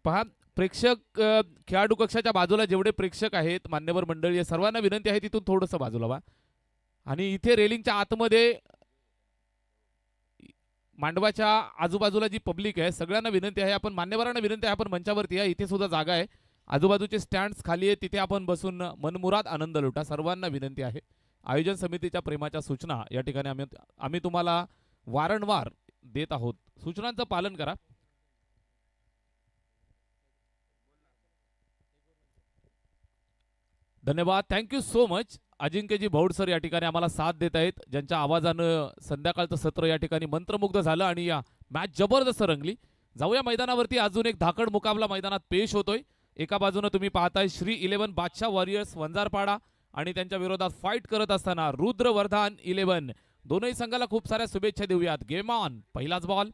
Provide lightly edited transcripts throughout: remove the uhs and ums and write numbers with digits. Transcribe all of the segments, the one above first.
पहा प्रेक्षक खेळाडू कक्षाच्या बाजूला जेवढे प्रेक्षक आहेत मान्यवर मंडळी आहे सर्वांना विनंती आहे तिथून थोडंसं बाजूला व्हा. आणि इथे रेलिंगच्या आतमध्ये मांडवाच्या आजूबाजूला जी पब्लिक आहे सगळ्यांना विनंती आहे, आपण मान्यवरांना विनंती आहे आपण मंचावरती या. इथे सुद्धा जागा आहे, आजूबाजूचे स्टँड्स खाली आहे, तिथे आपण बसून मनमुराद आनंद लुटा. सर्वांना विनंती आहे. आयोजन समितीच्या प्रेमाच्या सूचना या ठिकाणी आम्ही तुम्हाला वारंवार देत आहोत, सूचनांचं पालन करा. धन्यवाद, थँक्यू सो मच. अजिंक्यजी भौड सर या ठिकाणी आम्हाला साथ देत आहेत, ज्यांच्या आवाजानं संध्याकाळचं सत्र या ठिकाणी मंत्रमुग्ध झालं आणि या मॅच जबरदस्त रंगली. जाऊया मैदानावरती. अजून एक धाकड मुकाबला मैदानात पेश होतोय. एका बाजूने तुम्ही पाहताय श्री 11 बादशाह वॉरियर्स वंजारपाडा आणि त्यांच्या विरोधात फाईट करत असताना रुद्रवर्धन 11. दोनही संघाला खूप साऱ्या शुभेच्छा देऊयात. Game on. पहिलाच बॉल,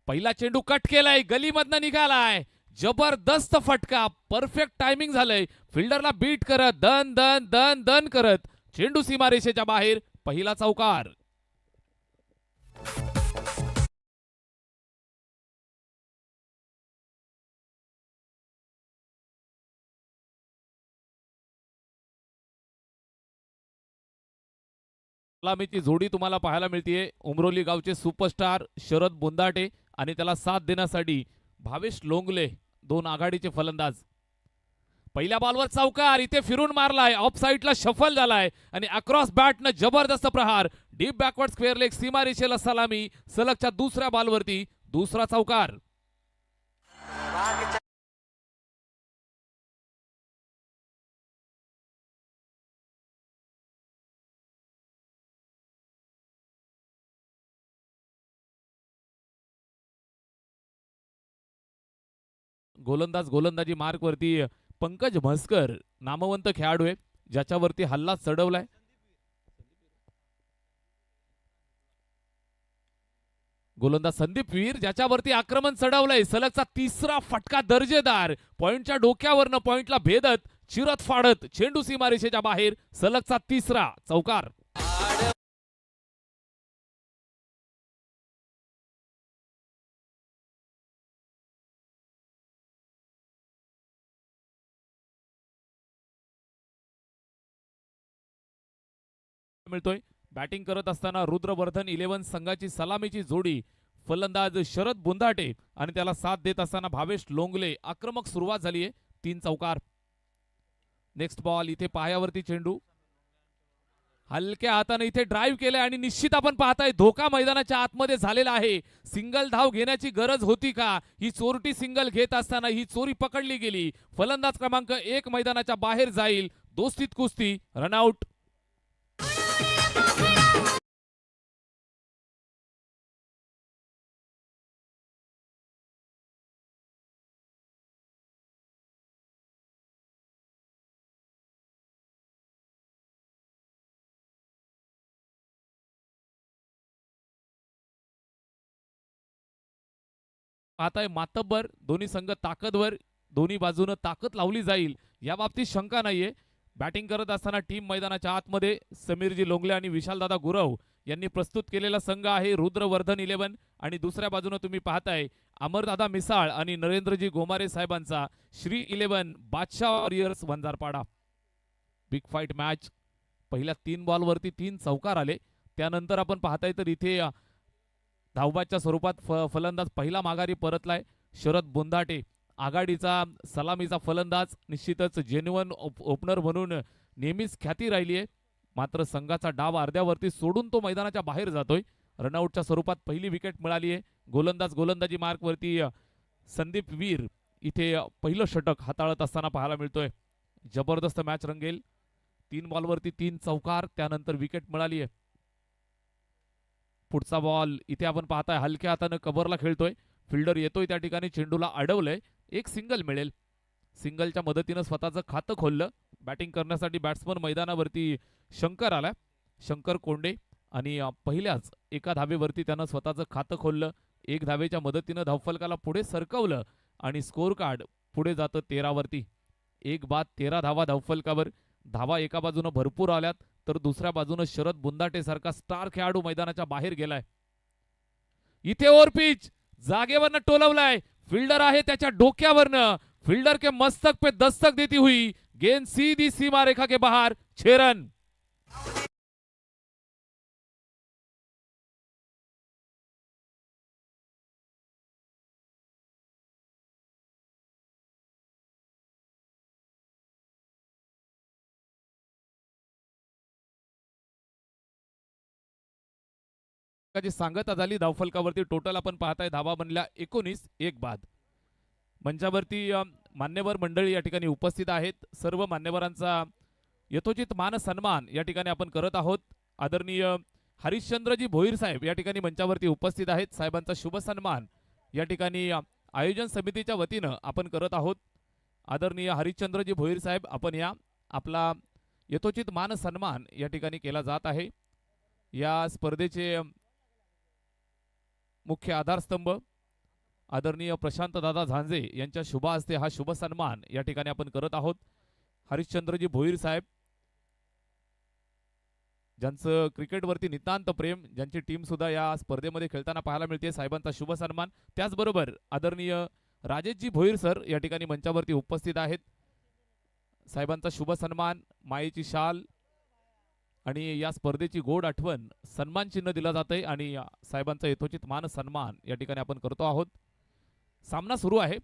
पहिला चेंडू कट केलाय, गलीमधनं निघालाय, जबरदस्त फटका, परफेक्ट टायमिंग झालंय. फिल्डरला बीट करत दन दन दन दन करत चेंडू सीमारेषेच्या बाहेर. पहिला चौकार. सलामीची जोडी तुम्हाला पाहायला मिळतीये. उमरोली गावचे सुपरस्टार शरद बुंदाटे आणि त्याला साथ देण्यासाठी भावेश लोंगले, दोन आघाडीचे फलंदाज. पहिल्या बॉलवर चौकार, इथे फिरून मारलाय, ऑफ साईडला शफल झालाय आणि अक्रॉस बॅटनं जबरदस्त प्रहार. डीप बॅकवर्ड स्क्वेअर लेग सीमारेषेला सलामी. सलगच्या दुसऱ्या बॉलवरती दुसरा चौकार. गोलंदाज गोलंदाजी मार्क वरती पंकज म्हसकर नामवंत खेळाडू आहे, ज्याच्यावरती हल्ला चढवलाय. गोलंदाज संदीप वीर, ज्याच्यावरती आक्रमण चढवलंय. सलगचा तिसरा फटका दर्जेदार. पॉइंटच्या डोक्यावरनं पॉइंटला भेदत चिरत फाडत चेंडू सीमारेषेच्या बाहेर. सलगचा तिसरा चौकार. मिळतोय. बॅटिंग करत असताना रुद्रवर्धन 11 संघाची सलामीची जोडी फलंदाज शरद बुंदाटे आणि त्याला साथ देत असताना भावेश लोंगले. आक्रमक सुरुवात झाली आहे. 3 चौकार. नेक्स्ट बॉल, इथे पायावरती चेंडू हलक्या हाताने इथे ड्राईव्ह केले आणि निश्चित आपण पाहताय धोका मैदानाच्या आतमध्ये झालेला आहे. सिंगल धाव घेण्याची गरज होती का? ही चोरटी सिंगल घेत असताना ही चोरी पकडली गेली. फलंदाज क्रमांक 1 मैदानाच्या बाहेर जाईल. दोस्तीत कुस्ती, रनआउट. पाहताय मातब्बर, दोन्ही संघ ताकदवर, दोन्ही बाजूनं ताकद लावली जाईल या बाबतीत शंका नाहीये. बॅटिंग करत असताना टीम मैदानाच्या आतमध्ये समीरजी लोंगले आणि विशालदादा गुरव यांनी प्रस्तुत केलेला संघ आहे रुद्रवर्धन 11 आणि दुसऱ्या बाजूने तुम्ही पाहताय अमरदादा मिसाळ आणि नरेंद्रजी गोमारे साहेबांचा Shri 11 Badshah warriors Wanjarpada. Big fight match. पहिल्या 3 बॉलवरती 3 चौकार आले. त्यानंतर आपण पाहताय तर इथे धावबाच्या स्वरूपात फलंदाज पहिला माघारी परतलाय. शरद बुंदाटे आघाडीचा सलामीचा फलंदाज, निश्चितच जेन्युइन ओपनर म्हणून नेहमीच ख्याती राहिली आहे. मात्र संघाचा डाव अर्ध्यावरती सोडून तो मैदानाच्या बाहेर जातोय. रनआउटच्या स्वरूपात पहिली विकेट मिळाली आहे. गोलंदाज गोलंदाजी मार्कवरती संदीप वीर इथे पहिलं षटक हाताळत असताना पाहायला मिळतोय. जबरदस्त मॅच रंगेल. 3 बॉलवरती 3 चौकार, त्यानंतर विकेट मिळाली आहे. पुढचा बॉल इथे आपण पाहताय हलक्या हाताने कव्हरला खेळतोय. फिल्डर येतोय त्या ठिकाणी चेंडूला अडवलंय. एक सिंगल मिळेल. सिंगलच्या मदतीनं स्वतःचं खातं खोललं. बॅटिंग करण्यासाठी बॅट्समन मैदानावरती शंकर आला, शंकर कोंडे, आणि पहिल्याच एका धावेवरती त्यानं स्वतःचं खातं खोललं. 1 धावेच्या मदतीनं धावफलकाला पुढे सरकवलं आणि स्कोर कार्ड पुढे जातं 13 वरती. 1 बाद 13 धावा धावफलकावर. धावा एका बाजूनं भरपूर आल्यात तर दुसऱ्या बाजूनं शरद बुंदाटे सारखा स्टार खेळाडू मैदानाच्या बाहेर गेलाय. इथे ओव्हर पिच जागेवरनं टोलवलाय, फिल्डर आहे त्याच्या डोक्यावरनं, फिल्डर के मस्तक पे दस्तक देती हुई गेंद सीधी सीमा रेखा के बाहर, 6 रन। जी सांगता झाली धावफलकावरती टोटल आपण पाहताय धावा बनल्या 19, एक बाद। मंचावरती मान्यवर मंडळी या ठिकाणी उपस्थित आहेत। सर्व मान्यवरांचा यथोचित मान सन्मान या ठिकाणी आपण करत आहोत। आदरणीय हरिश्चंद्रजी भोईर साहेब या ठिकाणी मंचावरती उपस्थित आहेत। साहेबांचा शुभ सन्मान या ठिकाणी आयोजन समितीच्या वतीनं आपण करत आहोत। आदरणीय हरिश्चंद्रजी भोईर साहेब आपण या आपला यथोचित मान सन्मान या ठिकाणी केला जात आहे। या स्पर्धेचे मुख्य आधारस्तंभ आदरणीय प्रशांत दादा झांजे यांच्या शुभ हस्ते हा शुभ सन्मान या ठिकाणी आपण करत आहोत। हरिश्चंद्रजी भोईर साहेब ज्यांचं क्रिकेटवरती नितांत प्रेम, ज्यांची टीम सुद्धा या स्पर्धेमध्ये खेळताना पाहायला मिळते, साहेबांचा शुभ सन्मान। त्याचबरोबर आदरणीय राजेशजी भोईर सर या ठिकाणी मंचावरती उपस्थित आहेत। साहेबांचा शुभ सन्मान, मायेची शाल आणि या स्पर्धेची गोड आठवण सन्मान चिन्ह दिला जाते आणि साहेबांचा यथोचित मान सन्मान या ठिकाणी आपण करतो आहोत। सामना सुरू आहे।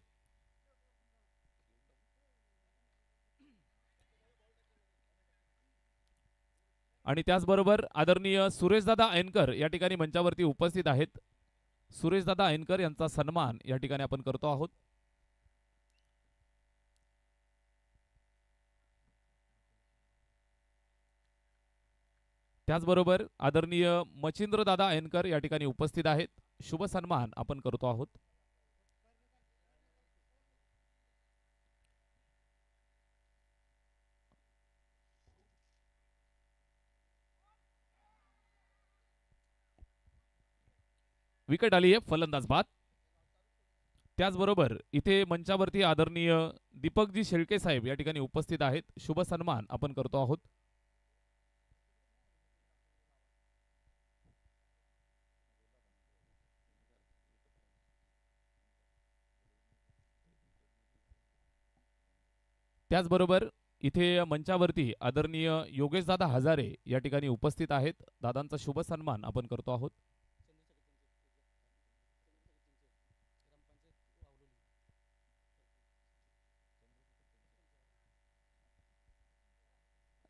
आणि त्याचबरोबर आदरणीय सुरेशदादा ऐनकर या ठिकाणी मंचावरती उपस्थित आहेत। सुरेशदादा ऐनकर यांचा सन्मान या ठिकाणी आपण करतो आहोत। त्याचबरोबर आदरणीय मचिंद्र दादा ऐनकर या ठिकाणी उपस्थित आहेत। शुभ सन्मान आपण करतो आहोत। विकेट आली आहे, फलंदाज बाद। त्याचबरोबर इथे मंचावरती आदरणीय दीपकजी शेळके साहेब या ठिकाणी उपस्थित आहेत। शुभ सन्मान आपण करतो आहोत। त्याचबरोबर इथे मंचावरती आदरणीय योगेश दादा हजारे या ठिकाणी उपस्थित आहेत। दादांचा शुभ सन्मान आपण करतो आहोत।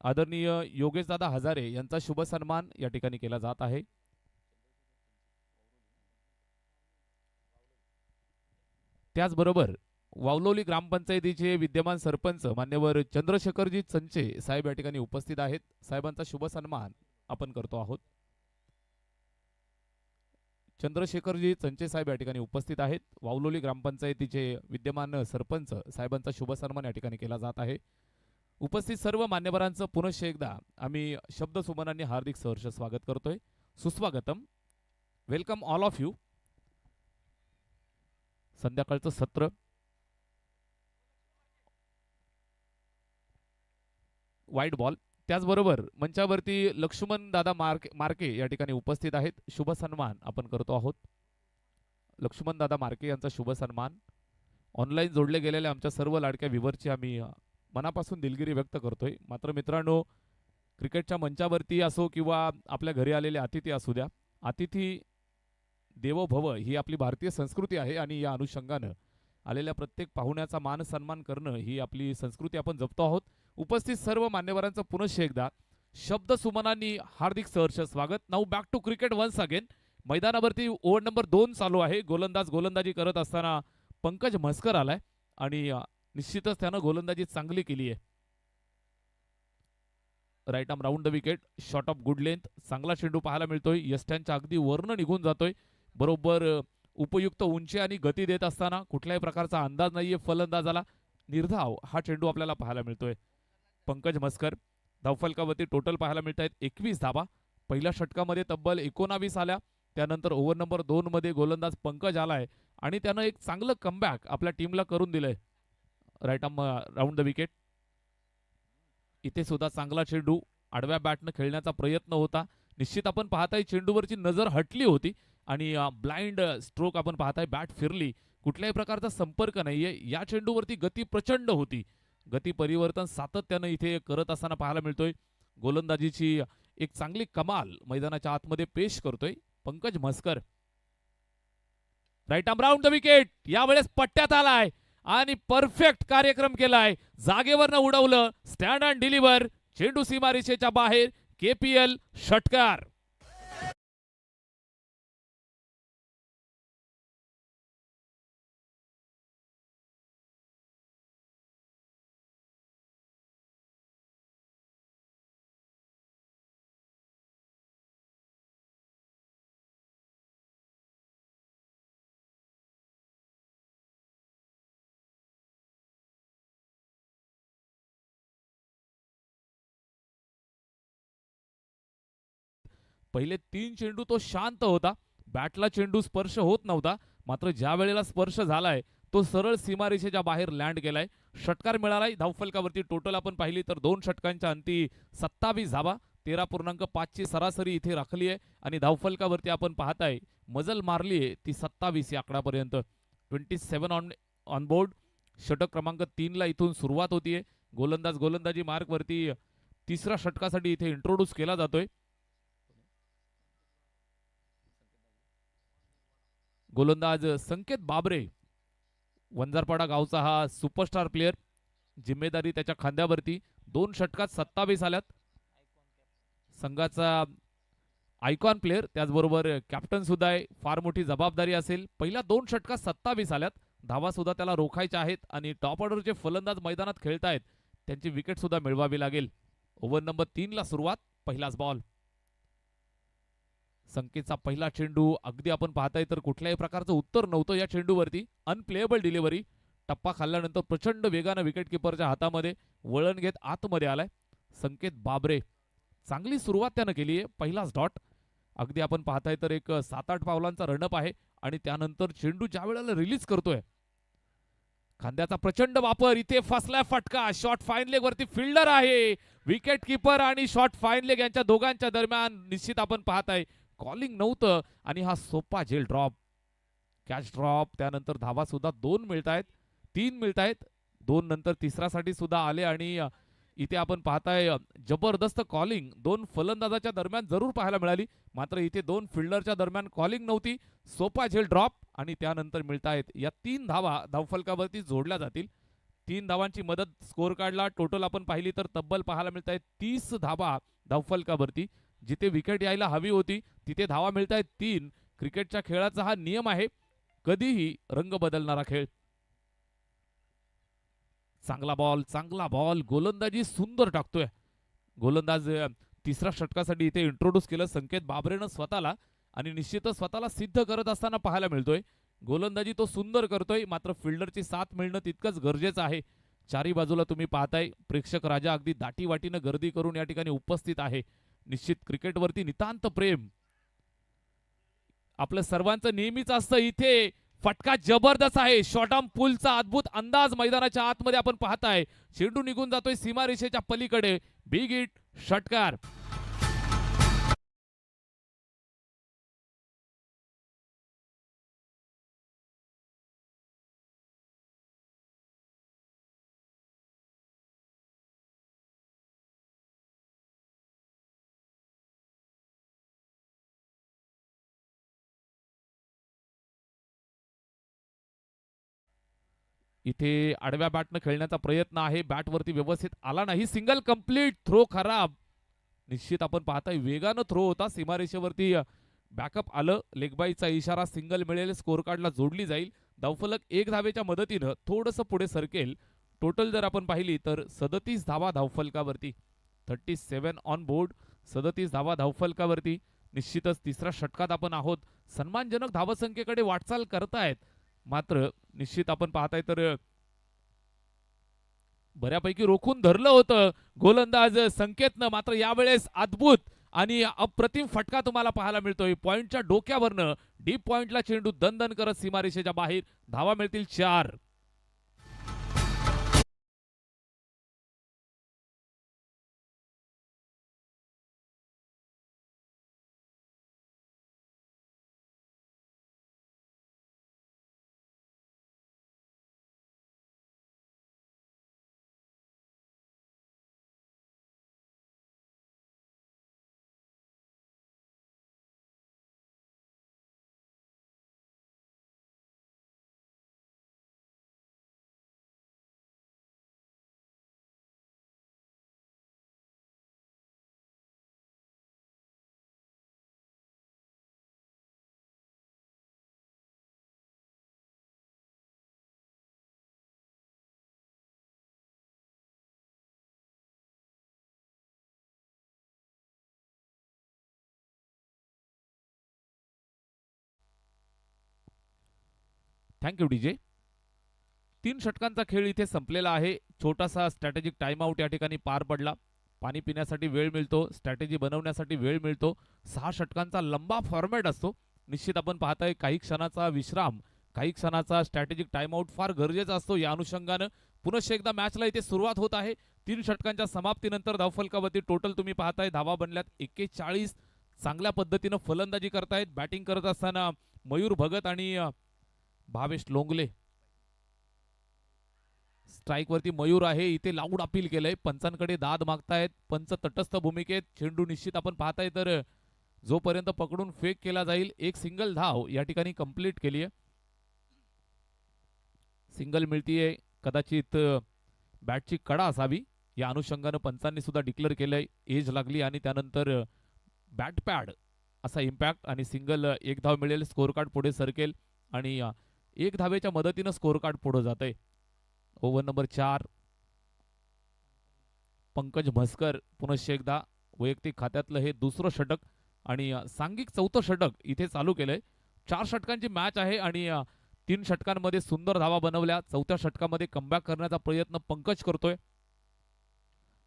आदरणीय योगेश दादा हजारे यांचा शुभ सन्मान या ठिकाणी केला जात आहे। त्याचबरोबर वावलोली ग्रामपंचायतीचे विद्यमान सरपंच मान्यवर चंद्रशेखरजी चंचे साहेब या ठिकाणी उपस्थित आहेत। साहेबांचा शुभ सन्मान आपण करतो आहोत। चंद्रशेखरजी चंचे साहेब या ठिकाणी उपस्थित आहेत। वावलोली ग्रामपंचायतीचे विद्यमान सरपंच साहेबांचा शुभ सन्मान या ठिकाणी केला जात आहे। उपस्थित सर्व मान्यवरांचं पुनश्च एकदा आम्ही शब्द सुमनांनी हार्दिक सहर्ष स्वागत करतोय। सुस्वागतम, वेलकम ऑल ऑफ यू। संध्याकाळचं सत्र वाईट बॉल। त्याचबरोबर मंचावरती लक्ष्मण दादा मार्के या ठिकाणी उपस्थित आहेत। शुभ सन्मान आपण करतो आहोत। लक्ष्मण दादा मार्के यांचा शुभ सन्मान। ऑनलाईन जोडले गेलेल्या आमच्या सर्व लाडक्या व्ह्यूअरची आम्ही मनापासून दिलगिरी व्यक्त करतोय। मात्र मित्रांनो, क्रिकेटच्या मंचावरती असो किंवा आपल्या घरी आलेले अतिथी असू द्या, अतिथी देवो भव ही आपली भारतीय संस्कृती आहे आणि या अनुषंगानं आलेल्या प्रत्येक पाहुण्याचा मान सन्मान करणं ही आपली संस्कृती आपण जपतो आहोत। उपस्थित सर्व मान्यवरांचं पुनश्च एकदा शब्द सुमनांनी हार्दिक सहर्ष स्वागत। Now back to cricket once again. मैदानावरती ओव्हर नंबर 2 चालू आहे। गोलंदाजी करत असताना पंकज म्हस्कर आलाय आणि निश्चितच त्यानं गोलंदाजी चांगली केली आहे। Right arm round the wicket, short of good length, चांगला चेंडू पाहायला मिळतोय। यष्ट्यांच्या अगदी वरनं निघून जातोय। बरोबर उपयुक्त उंची आणि गती देत असताना कुठल्याही प्रकारचा अंदाज नाहीये फलंदाजाला। निर्धाव हा चेंडू आपल्याला पाहायला मिळतोय। पंकज म्हस्कर धावफलकावरती टोटल पाहायला मिळत आहेत 21 धावा। पहिल्या षटकामध्ये तब्बल 19 आल्या। त्यानंतर ओव्हर नंबर 2 मध्ये गोलंदाज पंकज आलाय आणि त्यानं एक चांगलं कमबॅक आपल्या टीमला करून दिलंय। Right arm round the wicket, इथे सुद्धा चांगला चेंडू आडव्या बॅटनं खेळण्याचा प्रयत्न होता। निश्चित आपण पाहताय चेंडूवरची नजर हटली होती आणि ब्लाइंड स्ट्रोक आपण पाहताय. बॅट फिरली, कुठल्याही प्रकारचा संपर्क नाहीये. या चेंडूवरती गती प्रचंड होती. गती परिवर्तन सातत्यानं इथे करत असताना पाहायला मिळतोय. गोलंदाजीची एक चांगली कमाल मैदानाच्या आतमध्ये पेश करतोय Pankaj Mhaskar. Right arm round the wicket, यावेळेस पट्ट्यात आलाय आणि परफेक्ट कार्यक्रम केलाय. जागेवरनं उडवलं, स्टँड अँड डिलिव्हर, चेंडू सीमारेषेच्या बाहेर. KPL षटकार. पहिले 3 चेंडू तो शांत होता. बॅटला चेंडू स्पर्श होत नव्हता. मात्र ज्या वेळेला स्पर्श झालाय तो सरळ सीमारेषेच्या बाहेर लँड केलाय. षटकार मिळालाय. धावफलकावरती टोटल आपण पाहिली तर 2 षटकांच्या अंती 27 धावा, 13.5 ची सरासरी इथे राखली आहे. आणि धावफलकावरती आपण पाहताय मजल मारली आहे ती 27 या आकडापर्यंत. 27 ऑन बोर्ड. षटक क्रमांक 3 ला इथून सुरुवात होतीये. गोलंदाज गोलंदाजी मार्कवरती तिसऱ्या षटकासाठी इथे इंट्रोड्यूस केला जातोय. गोलंदाज संकेत बाबरे, वंजारपाडा गावचा हा सुपरस्टार प्लेयर. जिम्मेदारी त्याच्या खांद्यावरती. 2 षटकात 27 आल्यात. संघाचा आयकॉन प्लेयर, त्याचबरोबर कॅप्टन सुद्धा आहे. फार मोठी जबाबदारी असेल. पहिल्या 2 षटकात 27 आल्यात. धावा सुद्धा त्याला रोखायच्या आहेत आणि टॉप ऑर्डरचे फलंदाज मैदानात खेळतायत, त्यांची विकेट सुद्धा मिळवावी लागेल. ओव्हर नंबर 3 ला सुरुवात. पहिलाच बॉल. संकेतचा पहिला चेंडू अगदी आपण पाहताय तर कुठल्याही प्रकारचं उत्तर नव्हतं या चेंडूवरती. Unplayable delivery. टप्पा खाल्ल्यानंतर प्रचंड वेगानं विकेट किपरच्या हातामध्ये वळण घेत आतमध्ये आलाय संकेत बाबरे. चांगली सुरुवात त्यानं केली आहे. पहिलाच डॉट. अगदी आपण पाहताय तर एक 7-8 पावलांचा रनअप आहे आणि त्यानंतर चेंडू ज्या वेळेला रिलीज करतोय, खांद्याचा प्रचंड वापर. इथे फसलाय फटका. शॉट फाईन लेग वरती फिल्डर आहे. विकेट किपर आणि शॉट फाईन लेग यांच्या दोघांच्या दरम्यान निश्चित आपण पाहताय कॉलिंग नव्हतं आणि हा सोपा झेल ड्रॉप, कॅच ड्रॉप. त्यानंतर धावा सुद्धा 2 मिळतायत, 3 मिळतायत. 2 नंतर तिसऱ्यासाठी सुद्धा आले आणि इथे आपण पाहताय जबरदस्त कॉलिंग 2 फलंदाजाच्या दरम्यान जरूर पाहायला मिळाली. मात्र इथे 2 फिल्डरच्या दरम्यान कॉलिंग नव्हती. सोपा झेल ड्रॉप आणि त्यानंतर मिळतायत या 3 धावा धावफलकावरती जोडल्या जातील. 3 धावांची मदत स्कोर कार्डला टोटल आपण पाहिली तर तब्बल पाहायला मिळतायत 30 धावा धावफलकावरती. जिथे विकेट यायला हवी होती तिथे धावा मिळतायत 3. क्रिकेटच्या खेळाचा हा नियम आहे, कधीही रंग बदलणारा खेळ. चांगला बॉल, चांगला बॉल. गोलंदाजी सुंदर टाकतोय गोलंदाज. तिसऱ्या षटकासाठी इथे इंट्रोड्यूस केलं संकेत बाबरेनं स्वतःला आणि निश्चितच स्वतःला सिद्ध करत असताना पाहायला मिळतोय. गोलंदाजी तो सुंदर करतोय, मात्र फिल्डरची साथ मिळणं तितकंच गरजेचं आहे. चारी बाजूला तुम्ही पाहताय प्रेक्षक राजा अगदी दाटीवाटीनं गर्दी करून या ठिकाणी उपस्थित आहे. निश्चित क्रिकेटवरती नितांत प्रेम आपलं सर्वांचं नेहमीच असतं. इथे फटका जबरदस्त आहे. शॉर्ट आर्म पुलचा अद्भुत अंदाज मैदानाच्या आतमध्ये आपण पाहताय. चेंडू निघून जातोय सीमारेषेच्या पलीकडे. बिग हिट, षटकार. इथे आडव्या बॅटनं खेळण्याचा प्रयत्न आहे. बॅटवरती व्यवस्थित आला नाही. Single complete. थ्रो खराब. निश्चित आपण पाहताय वेगानं थ्रो होता. सीमारेषेवरती बॅकअप आलं. लेगबाईचा इशारा. सिंगल मिळेल. स्कोर कार्डला जोडली जाईल. धावफलक 1 धावेच्या मदतीनं थोडंसं पुढे सरकेल. टोटल जर आपण पाहिली तर 37 धावा धावफलकावरती. 37 ऑन बोर्ड. 37 धावा धावफलकावरती. निश्चितच तिसऱ्या षटकात आपण आहोत. सन्मानजनक धावसंख्येकडे वाटचाल करतायत. मात्र निश्चित आपण पाहताय तर बऱ्यापैकी रोखून धरलं होतं गोलंदाज संकेतनं. मात्र यावेळेस अद्भुत आणि अप्रतिम फटका तुम्हाला पाहायला मिळतोय. पॉइंटच्या डोक्यावरनं डीप पॉइंटला चेंडू दणदण करत सीमारेषेच्या बाहेर. धावा मिळतील 4. Thank you DJ. 3 षटकांचा खेळ इथे संपलेला आहे. छोटासा स्ट्रॅटेजिक टाइम आउट या ठिकाणी पार पडला. पाणी पिण्यासाठी वेळ मिळतो, स्ट्रॅटेजी बनवण्यासाठी वेळ मिळतो. 6 षटकांचा लंबा फॉर्मॅट असतो. निश्चित आपण पाहताय काही क्षणाचा विश्राम, काही क्षणाचा स्ट्रॅटेजिक टाइम आउट फार गरजेचा असतो. या अनुषंगानं पुनश्च एकदा मॅचला इथे सुरुवात होत आहे. 3 षटकांच्या समाप्तीनंतर धावफलकावरती टोटल तुम्ही पाहताय धावा बनल्यात 41. चांगल्या पद्धतीनं फलंदाजी करतायत. बॅटिंग करत असताना मयूर भगत आणि भावेश लोंगले. स्ट्राईक वरती मयूर आहे. इथे लाऊड अपील केलंय. पंचांकडे दाद मागतायत. पंच तटस्थ भूमिकेत. चेंडू निश्चित आपण पाहताय तर जोपर्यंत पकडून फेक केला जाईल. एक सिंगल धाव या ठिकाणी कंप्लीट केली आहे. सिंगल मिळतीये. कदाचित बॅटची कडा असावी या अनुषंगानं पंचांनी सुद्धा डिक्लेअर केलंय. एज लागली आणि त्यानंतर बॅट पॅड असा इम्पॅक्ट आणि सिंगल एक धाव मिळेल. स्कोर कार्ड पुढे सरकेल आणि एक धावेच्या मदतीनं स्कोर कार्ड पुढे जात आहे. Over number 4. पंकज म्हसकर पुनश्च एकदा वैयक्तिक खात्यातलं हे दुसरं षटक आणि सांघिक चौथं षटक इथे चालू केलंय. 4 षटकांची मॅच आहे आणि 3 षटकांमध्ये सुंदर धावा बनवल्या. चौथ्या षटकामध्ये कमबॅक करण्याचा प्रयत्न पंकज करतोय.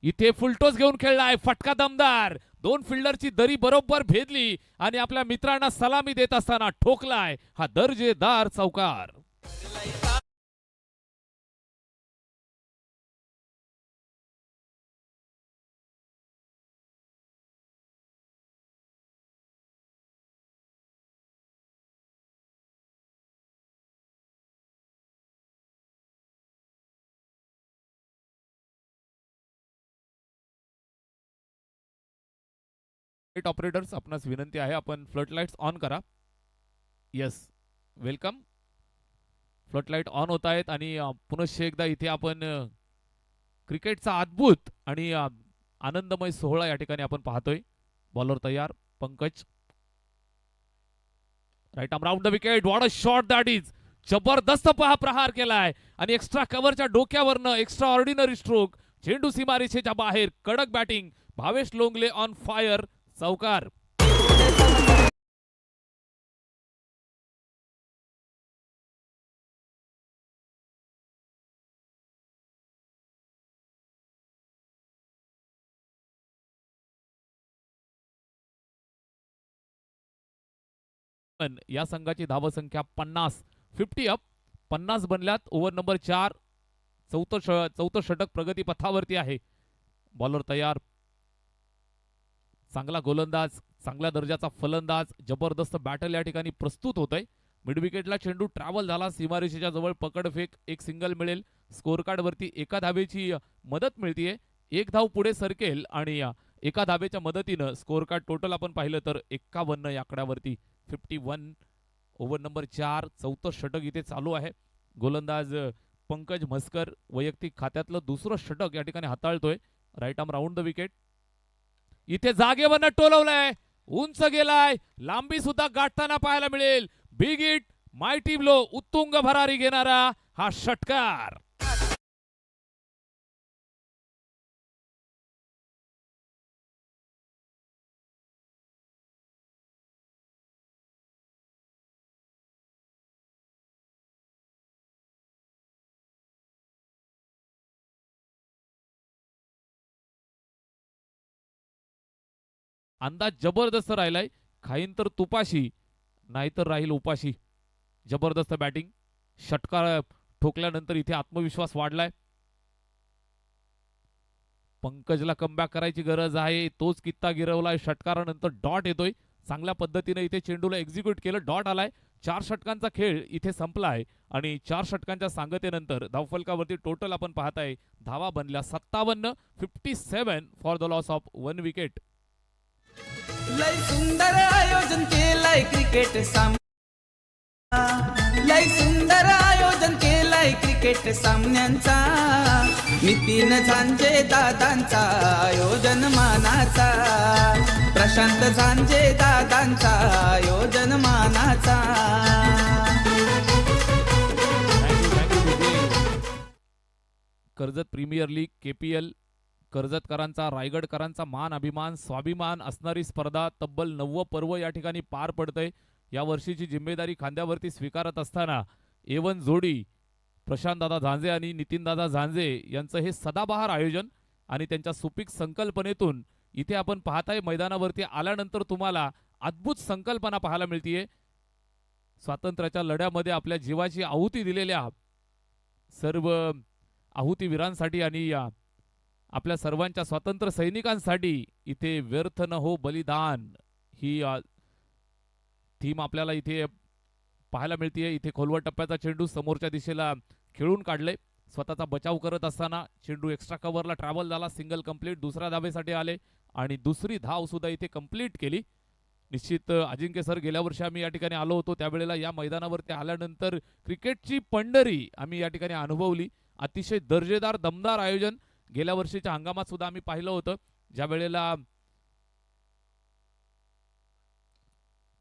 इथे फुलटॉस घेऊन खेळलाय. फटका दमदार. 2 फिल्डरची दरी बरोबर भेदली आणि आपल्या मित्रांना सलामी देत असताना ठोकलाय हा दर्जेदार चौकार. ऑपरेटर्स आपणास विनंती आहे आपण फ्लड लाईट्स ऑन करा. Yes, welcome. Flood light on होत आहेत आणि पुनश्च एकदा इथे आपण क्रिकेटचा अद्भुत आणि आनंदमय सोहळा या ठिकाणी आपण पाहतोय. बॉलर तयार. Pankaj right arm round the wicket. What a shot that is. जबरदस्त पहा प्रहार केलाय आणि एक्स्ट्रा कव्हरच्या डोक्यावरनं एक्स्ट्रा ऑर्डिनरी स्ट्रोक. चेंडू सीमारेषेच्या बाहेर. कडक batting. Bhavesh Longle on fire. चौकार. या संघाची धावसंख्या 50 अप. 50 बनल्यात. Over number 4. चौथं षटक प्रगती पथावरती आहे. बॉलर तयार. चांगला गोलंदाज, चांगल्या दर्जाचा फलंदाज. जबरदस्त बॅटल या ठिकाणी प्रस्तुत होत आहे. मिड विकेटला चेंडू ट्रॅव्हल झाला. सीमारेषेच्या जवळ पकडफेक. एक सिंगल मिळेल. स्कोर कार्ड वरती एका धावेची मदत मिळतीये. एक धाव पुढे सरकेल आणि एका धावेच्या मदतीनं स्कोर कार्ड टोटल आपण पाहिलं तर 51 या आकड्यावरती 51. Over number 4. चौथं षटक इथे चालू आहे. गोलंदाज पंकज म्हसकर वैयक्तिक खात्यातलं दुसरं षटक या ठिकाणी हाताळतोय. Right arm round the wicket. इथे जागेवरनं टोलवलंय. उंच गेलाय. लांबी सुद्धा गाठताना पाहायला मिळेल. Big hit. Mighty blow. उत्तुंग भरारी घेणारा हा षटकार. अंदाज जबरदस्त राहिलाय. खाईन तर तुपाशी नाहीतर राहील उपाशी. जबरदस्त बॅटिंग. षटकार ठोकल्यानंतर इथे आत्मविश्वास वाढलाय. पंकजला कमबॅक करायची गरज आहे. तोच कित्ता गिरवलाय. षटकारानंतर डॉट येतोय. चांगल्या पद्धतीने इथे चेंडूला एक्झिक्यूट केलं. डॉट आलाय. 4 षटकांचा खेळ इथे संपलाय आणि 4 षटकांच्या सांगतेनंतर धावफलकावरती टोटल आपण पाहताय धावा बनल्या 57. 57 for the loss of 1 wicket. लय सुंदर आयोजन केलंय क्रिकेट लय सुंदर आयोजन केलंय क्रिकेट सामन्यांचा. नितीन झांजे दादांचा आयोजन मानाचा. प्रशांत झांजे दादांचा आयोजन मानाचा. कर्जत प्रीमियर लीग KPL कर्जतकरांचा रायगडकरांचा मान अभिमान स्वाभिमान असणारी स्पर्धा तब्बल 90 पर्व या ठिकाणी पार पडतंय. या वर्षीची जिम्मेदारी खांद्यावरती स्वीकारत असताना A1 जोडी प्रशांतदादा झांजे आणि नितीनदादा झांजे यांचं हे सदाबहार आयोजन आणि त्यांच्या सुपीक संकल्पनेतून इथे आपण पाहताय मैदानावरती आल्यानंतर तुम्हाला अद्भुत संकल्पना पाहायला मिळतीये. स्वातंत्र्याच्या लढ्यामध्ये आपल्या जीवाची आहुती दिलेल्या सर्व आहुतीवीरांसाठी आणि आपल्या सर्वांच्या स्वातंत्र्य सैनिकांसाठी इथे व्यर्थ न हो बलिदान ही थीम आपल्याला इथे पाहायला मिळतीये. इथे खोलवर टप्प्याचा चेंडू समोरच्या दिशेला खेळून काढले. स्वतःचा बचाव करत असताना चेंडू एक्स्ट्रा कव्हरला ट्रॅव्हल झाला. Single complete. दुसऱ्या धावेसाठी आले आणि दुसरी धाव सुद्धा इथे कंप्लीट केली. निश्चित अजिंक्य सर, गेल्या वर्षी आम्ही या ठिकाणी आलो होतो, त्यावेळेला या मैदानावरती आल्यानंतर क्रिकेटची पंढरी आम्ही या ठिकाणी अनुभवली. अतिशय दर्जेदार दमदार आयोजन गेल्या वर्षीच्या हंगामात सुद्धा आम्ही पाहिलं होतं, ज्या वेळेला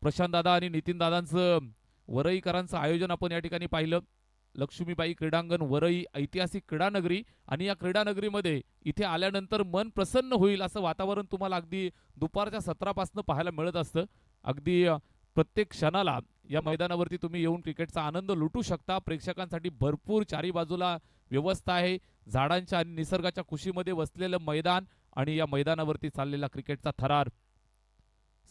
प्रशांतदादा आणि नितीनदादांचं वरईकरांचं आयोजन आपण या ठिकाणी पाहिलं. लक्ष्मीबाई क्रीडांगण वरई ऐतिहासिक क्रीडानगरी आणि या क्रीडानगरीमध्ये इथे आल्यानंतर मन प्रसन्न होईल असं वातावरण तुम्हाला अगदी दुपारच्या सत्रापासून पाहायला मिळत असतं. अगदी प्रत्येक क्षणाला या मैदानावरती तुम्ही येऊन क्रिकेटचा आनंद लुटू शकता. प्रेक्षकांसाठी भरपूर चारी बाजूला व्यवस्था आहे. झाडांच्या आणि निसर्गाच्या कुशीमध्ये वसलेलं मैदान आणि या मैदानावरती चाललेला क्रिकेटचा थरार.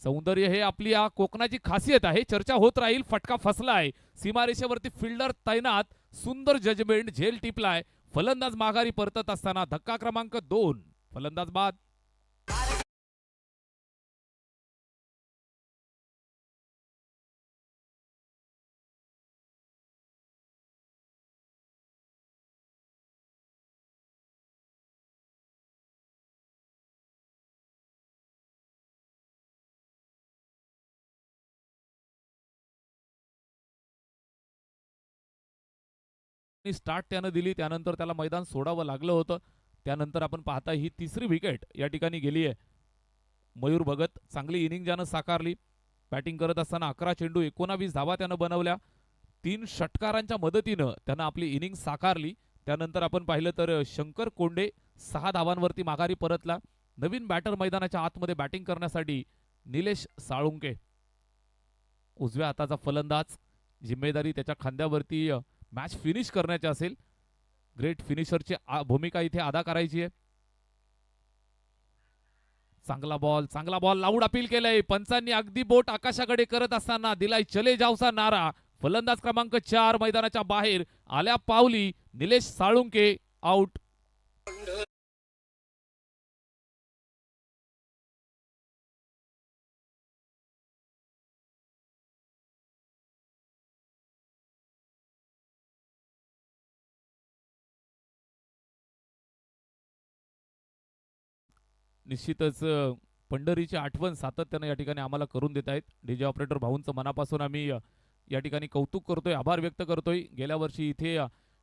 सौंदर्य हे आपली या कोकणाची खासियत आहे. चर्चा होत राहील. फटका फसलाय. सीमारेषेवरती फिल्डर तैनात. सुंदर जजमेंट. झेल टिपलाय. फलंदाज माघारी परतत असताना धक्का क्रमांक 2. फलंदाज बाद. स्टार्ट त्यानं दिली, त्यानंतर त्याला मैदान सोडावं लागलं होतं. त्यानंतर आपण पाहता ही तिसरी विकेट या ठिकाणी गेली आहे. मयूर भगत चांगली इनिंग ज्यानं साकारली. बॅटिंग करत असताना 11 चेंडू 19 धावा त्यानं बनवल्या. 3 षटकारांच्या मदतीनं त्यानं आपली इनिंग साकारली. त्यानंतर आपण पाहिलं तर शंकर कोंडे 6 धावांवरती माघारी परतला. नवीन बॅटर मैदानाच्या आतमध्ये बॅटिंग करण्यासाठी निलेश साळुंके. उजव्या हाताचा फलंदाज. जिम्मेदारी त्याच्या खांद्यावरती मॅच फिनिश करण्याची असेल. ग्रेट फिनिशरची भूमिका इथे अदा करायची आहे. चांगला बॉल लाऊड अपील केलंय. पंचांनी अगदी बोट आकाशाकडे करत असताना दिलाय चले जावसा नारा. फलंदाज क्रमांक 4 मैदानाच्या बाहेर आल्या पावली. निलेश साळुंके आउट. निश्चितच पंढरीची आठवण सातत्याने या ठिकाणी आम्हाला करून देत आहेत. डीजे ऑपरेटर भाऊंचं मनापासून आम्ही या ठिकाणी कौतुक करतोय, आभार व्यक्त करतोय. गेल्या वर्षी इथे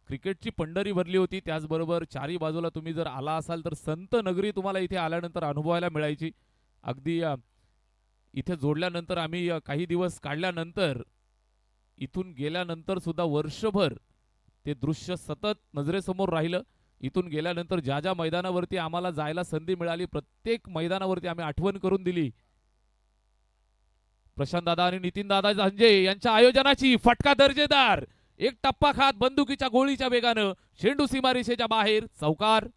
क्रिकेटची पंढरी भरली होती. त्याचबरोबर चारी बाजूला तुम्ही जर आला असाल तर संत नगरी तुम्हाला इथे आल्यानंतर अनुभवायला मिळायची. अगदी इथे जोडल्यानंतर आम्ही काही दिवस काढल्यानंतर इथून गेल्यानंतर सुद्धा वर्षभर ते दृश्य सतत नजरेसमोर राहिलं. इथून गेल्यानंतर ज्या ज्या मैदानावरती आम्हाला जायला संधी मिळाली प्रत्येक मैदानावरती आम्ही आठवण करून दिली. प्रशांतदादा आणि नितीनदादा झांजे यांच्या आयोजनाची. फटका दर्जेदार. एक टप्पा खात बंदुकीच्या गोळीच्या वेगानं चेंडू सीमारेषेच्या बाहेर. चौकार.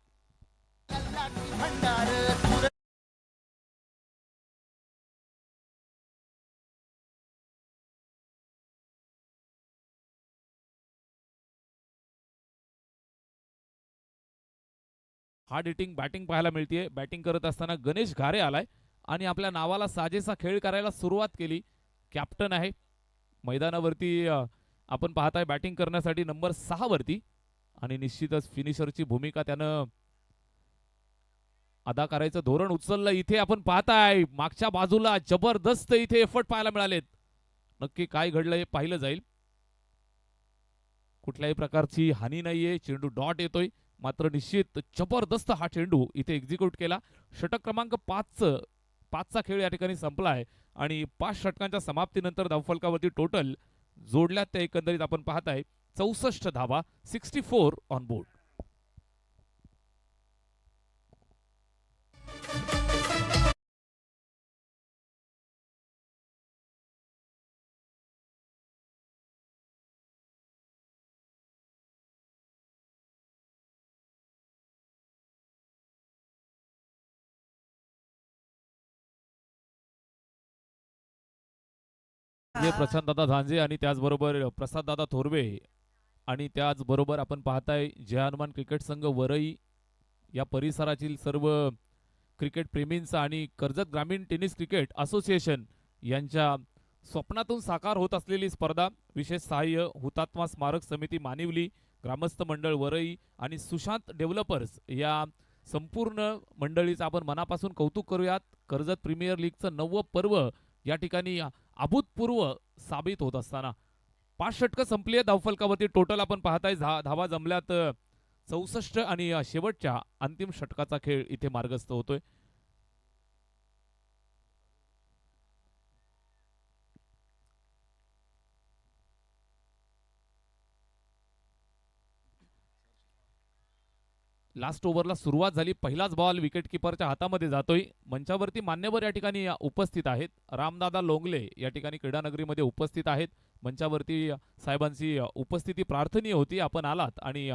हार्ड हिटिंग बॅटिंग पाहायला मिळते. बॅटिंग करत असताना गणेश घारे आलाय आणि आपल्या नावाला साजेसा खेळ करायला सुरुवात केली. कॅप्टन आहे मैदानावरती. आपण पाहताय बॅटिंग करण्यासाठी नंबर 6 वरती आणि निश्चितच फिनिशरची भूमिका त्यानं अदा करायचं धोरण उचललं. इथे आपण पाहताय मागच्या बाजूला जबरदस्त इथे एफर्ट पाहायला मिळालेत. नक्की काय घडलं हे पाहिलं जाईल. कुठल्याही प्रकारची हानी नाहीये. चेंडू डॉट येतोय मात्र निश्चित जबरदस्त हा चेंडू इथे एक्झिक्यूट केला. षटक क्रमांक 5चा खेळ या ठिकाणी संपला आहे आणि 5 षटकांच्या समाप्तीनंतर धावफलकावरती टोटल जोडल्यात त्या एकंदरीत आपण पाहताय 64 धावा. 64 ऑन बोर्ड. जे प्रशांतदादा झांजे आणि त्याचबरोबर प्रसाददादा थोरवे आणि त्याचबरोबर आपण पाहताय जय हनुमान क्रिकेट संघ वरई या परिसरातील सर्व क्रिकेट प्रेमींचा आणि कर्जत ग्रामीण टेनिस क्रिकेट असोसिएशन यांच्या स्वप्नातून साकार होत असलेली स्पर्धा विशेष सहाय्य हुतात्मा स्मारक समिती मानिवली, ग्रामस्थ मंडळ वरई आणि सुशांत डेव्हलपर्स या संपूर्ण मंडळीचं आपण मनापासून कौतुक करूयात. कर्जत प्रीमियर लीगचं 9वं पर्व या ठिकाणी अभूतपूर्व साबित होत असताना 5 षटकं संपली आहे धावफलकावरती. टोटल आपण पाहताय धावा जमल्यात 64 आणि शेवटच्या अंतिम षटकाचा खेळ इथे मार्गस्थ होतोय. लास्ट ओव्हरला सुरुवात झाली. पहिलाच बॉल विकेटकीपरच्या हातामध्ये जातोय. मंचावरती मान्यवर या ठिकाणी उपस्थित आहेत. रामदादा लोंगले या ठिकाणी क्रीडानगरीमध्ये उपस्थित आहेत. मंचावरती साहेबांची उपस्थिती प्रार्थनीय होती. आपण आलात आणि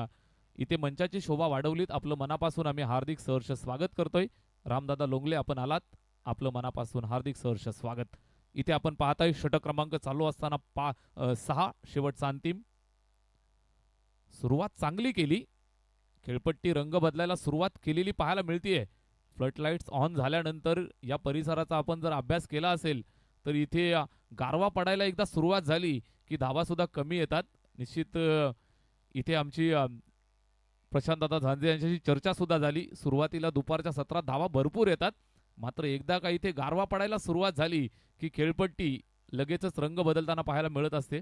इथे मंचाची शोभा वाढवलीत. आपलं मनापासून आम्ही हार्दिक सहर्ष स्वागत करतोय. रामदादा लोंगले आपण आलात, आपलं मनापासून हार्दिक सहर्ष स्वागत. इथे आपण पाहताय षटक क्रमांक चालू असताना 6 शेवटचा अंतिम. सुरुवात चांगली केली. खेळपट्टी रंग बदलायला सुरुवात केलेली पाहायला मिळतीये. फ्लड लाईट्स ऑन झाल्यानंतर या परिसराचा आपण जर अभ्यास केला असेल तर इथे गारवा पडायला एकदा सुरुवात झाली की धावा सुद्धा कमी येतात. निश्चित इथे आमची प्रशांतदादा झांजे यांच्याशी चर्चा सुद्धा झाली. सुरुवातीला दुपारच्या सत्रात धावा भरपूर येतात, मात्र एकदा का इथे गारवा पडायला सुरुवात झाली की खेळपट्टी लगेचच रंग बदलताना पाहायला मिळत असते.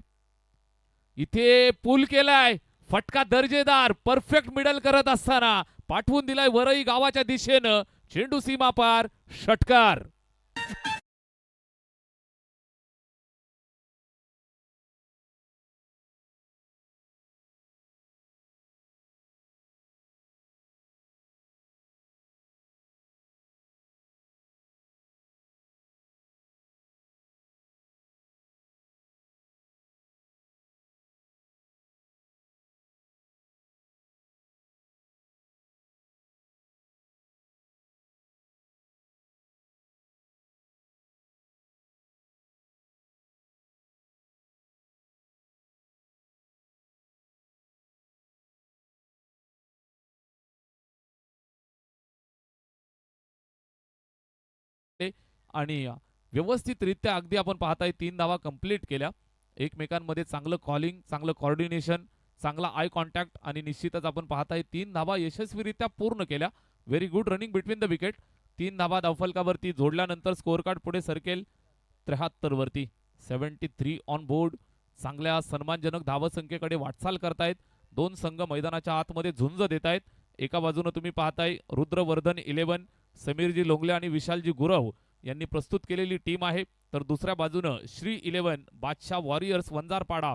इथे पूल केलाय, फटका दर्जेदार, परफेक्ट मिडल करत असताना पाठवून दिलाय वरई गावाच्या दिशेनं. चेंडू सीमा पार, षटकार. आणि व्यवस्थितरित्या अगदी आपण पाहताय 3 धावा कंप्लीट केल्या. एकमेकांमध्ये चांगलं कॉलिंग, चांगलं कोऑर्डिनेशन, चांगला आय कॉन्टॅक्ट आणि निश्चितच आपण पाहताय 3 धावा यशस्वीरित्या पूर्ण केल्या. Very good running between the wicket. 3 धावा धावफलकावरती जोडल्यानंतर स्कोअर कार्ड पुढे सरकेल 73 वरती. 73 ऑन बोर्ड. चांगल्या सन्मानजनक धावसंख्येकडे वाटचाल करतायत. दोन संघ मैदानाच्या आतमध्ये झुंज देत आहेत. एका बाजूने तुम्ही पाहताय रुद्रवर्धन 11 समीरजी लोंगले आणि विशालजी गुरव यांनी प्रस्तुत केलेली टीम आहे, तर दुसऱ्या बाजूनं श्री 11 बादशाह वॉरियर्स वंजारपाडा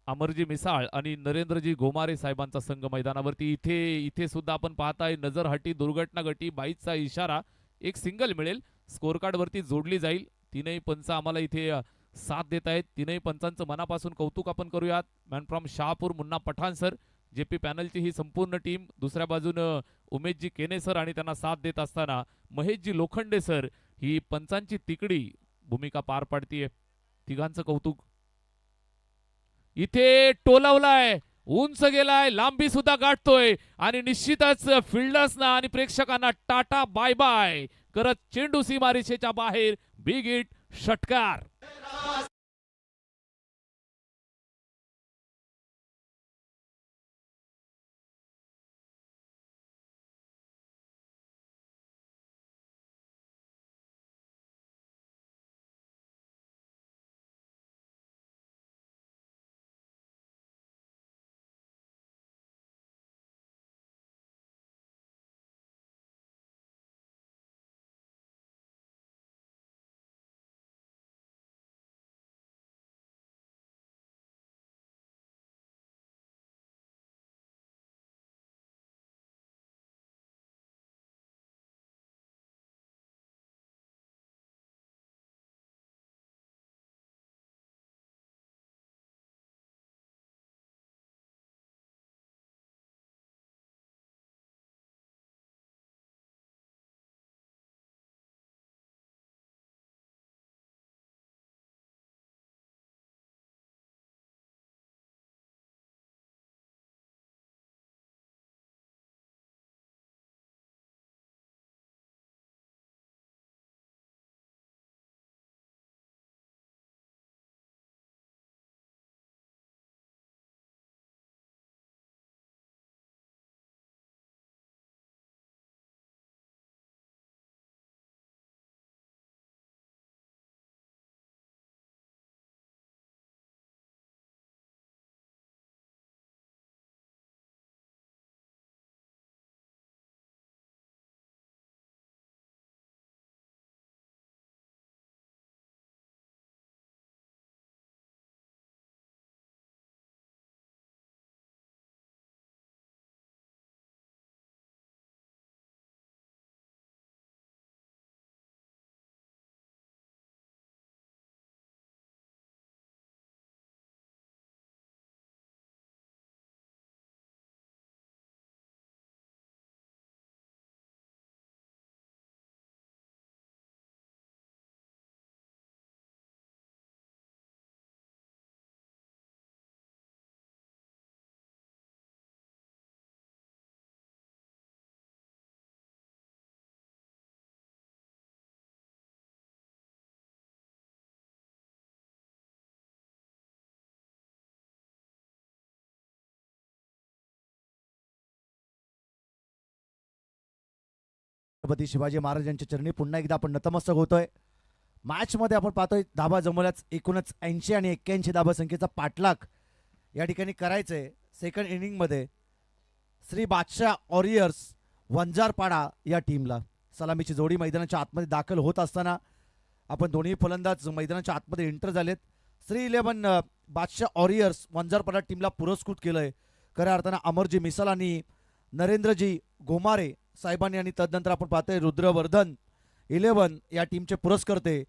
अमरजी मिसाळ आणि नरेंद्रजी घोमारे साहेबांचा संघ मैदानावरती. इथे सुद्धा आपण पाहताय नजरहटी, दुर्घटना गटी, बाईचा इशारा, एक सिंगल मिळेल, स्कोअर कार्ड वरती जोडली जाईल. तीनही पंच आम्हाला इथे साथ देत आहेत. तीनही पंचांचं मनापासून कौतुक आपण करूयात. Man from Shahapur Munna Pathan sir, JP पॅनलची ही संपूर्ण टीम, दुसऱ्या बाजूनं उमेशजी केने सर आणि त्यांना साथ देत असताना महेशजी लोखंडे सर, ही पंचांची तिकडी भूमिका पार पाडतीये. तिघांचं कौतुक. इथे टोलवलाय, उंच गेलाय, लांबी सुद्धा गाठतोय आणि निश्चितच फिल्डर्सना आणि प्रेक्षकांना टाटा बाय बाय करत चेंडू सीमारेषेच्या बाहेर. बिग हिट, षटकार. छत्रपती शिवाजी महाराजांच्या चरणी पुन्हा एकदा आपण नतमस्तक होतोय. मॅच मध्ये आपण पाहतोय धाबा जमवल्याच एकूणच 80 आणि 81 धाबा संख्येचा पाठलाग या ठिकाणी करायचंय. सेकंड इनिंग मध्ये श्री बादशाह वॉरियर्स वंजारपाडा या टीमला सलामीची जोडी मैदानाच्या आतमध्ये दाखल होत असताना आपण दोन्ही फलंदाज मैदानाच्या आतमध्ये एंटर झालेत. श्री 11 बादशाह वॉरियर्स वंजारपाडा टीमला पुरस्कृत केलंय खऱ्या अर्थानं अमरजी मिसाल आणि नरेंद्रजी गोमारे साहेबांनी. आणि तदनंतर आपण पाहतोय रुद्रवर्धन 11 या टीमचे पुरस्कर्ते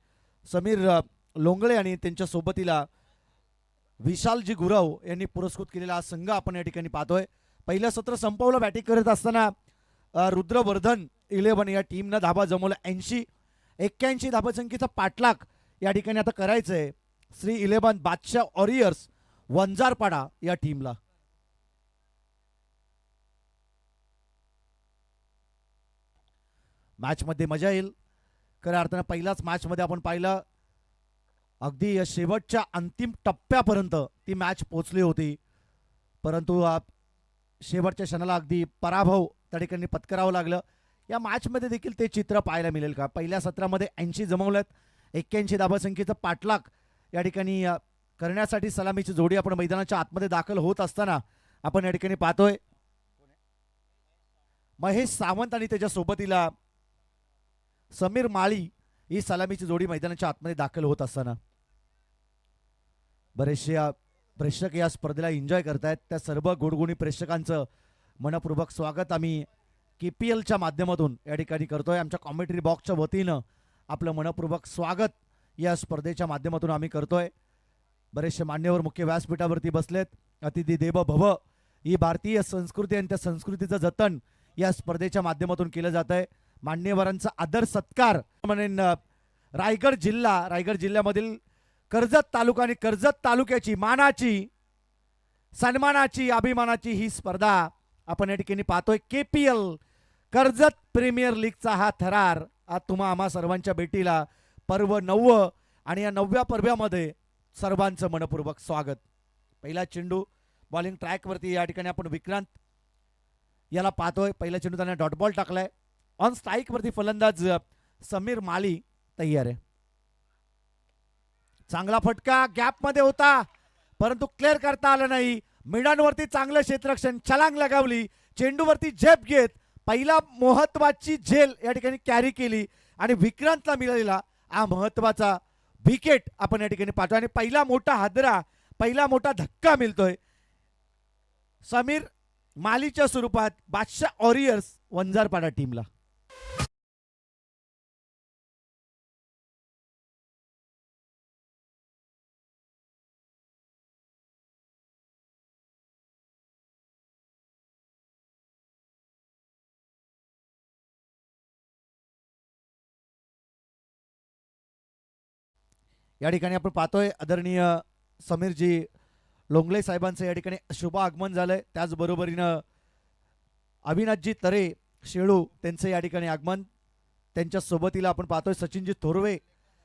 समीर लोंगळे आणि त्यांच्या सोबतीला विशालजी गुरव यांनी पुरस्कृत केलेला हा संघ आपण या ठिकाणी पाहतोय. पहिलं सत्र संपवलं बॅटिंग करत असताना रुद्रवर्धन 11 या टीमनं धाबा जमवला. 80-81 धाबा संख्येचा पाठलाग या ठिकाणी आता करायचंय श्री 11 बादशाह वॉरियर्स वंजारपाडा या टीमला. मॅच मध्ये मजा येईल खऱ्या अर्थानं. पहिल्याच मॅच मध्ये आपण पाहिलं अगदी शेवटच्या अंतिम टप्प्यापर्यंत ती मॅच पोहोचली होती, परंतु शेवटच्या क्षणाला अगदी पराभव त्या ठिकाणी पत्करावं लागलं. या मॅच मध्ये देखील ते चित्र पाहायला मिळेल का? पहिल्या सत्रामध्ये 80 जमवल्यात, 81 धाबा संख्येचा पाठलाग या ठिकाणी करण्यासाठी सलामीची जोडी आपण मैदानाच्या आतमध्ये दाखल होत असताना आपण या ठिकाणी पाहतोय महेश सावंत आणि त्याच्या सोबतीला समीर माळी ही सलामीची जोडी मैदानाच्या आतमध्ये दाखल होत असताना बरेचसे प्रेक्षक या स्पर्धेला एन्जॉय करतायत. त्या सर्व गुणगुणी प्रेक्षकांचं मनपूर्वक स्वागत आम्ही KPLच्या माध्यमातून या ठिकाणी करतोय. आमच्या कॉमेंट्री बॉक्सच्या वतीनं आपलं मनपूर्वक स्वागत या स्पर्धेच्या माध्यमातून आम्ही करतोय. बरेचसे मान्यवर मुख्य व्यासपीठावरती बसलेत. अतिथी देव भव ही भारतीय संस्कृती आणि त्या संस्कृतीचं जतन या स्पर्धेच्या माध्यमातून केलं जात आहे. मान्यवरांचा आदर सत्कार म्हणून रायगड जिल्ह्यामधील कर्जत तालुका आणि कर्जत तालुक्याची मानाची सन्मानाची अभिमानाची ही स्पर्धा आपण या ठिकाणी पाहतोय. KPL कर्जत प्रीमियर लीगचा हा थरार आज तुम्हा आम्हा सर्वांच्या भेटीला पर्व 9 आणि या 9व्या पर्वामध्ये सर्वांचं मनपूर्वक स्वागत. पहिला चेंडू बॉलिंग ट्रॅकवरती या ठिकाणी आपण विक्रांत याला पाहतोय. पहिला चेंडू त्याने डॉट बॉल टाकलाय. ऑन स्ट्राईक वरती फलंदाज समीर माली तयार आहे. चांगला फटका गॅप मध्ये होता परंतु क्लिअर करता आलं नाही. मिडांवरती चांगलं क्षेत्ररक्षण, छलांग लगावली, चेंडूवरती झेप घेत पहिला महत्वाची झेल या ठिकाणी कॅरी केली आणि विक्रांतला मिळालेला हा महत्वाचा विकेट आपण या ठिकाणी पाहतो. आणि पहिला मोठा हादरा, पहिला मोठा धक्का मिळतोय समीर मालीच्या स्वरूपात बादशाह वॉरियर्स वंजारपाडा टीमला. या ठिकाणी आपण पाहतोय आदरणीय समीरजी लोंगले साहेबांचं या ठिकाणी शुभ आगमन झालंय. त्याचबरोबरीनं अविनाशजी तरे शेळू त्यांचं या ठिकाणी आगमन, त्यांच्या सोबतीला आपण पाहतोय सचिनजी थोरवे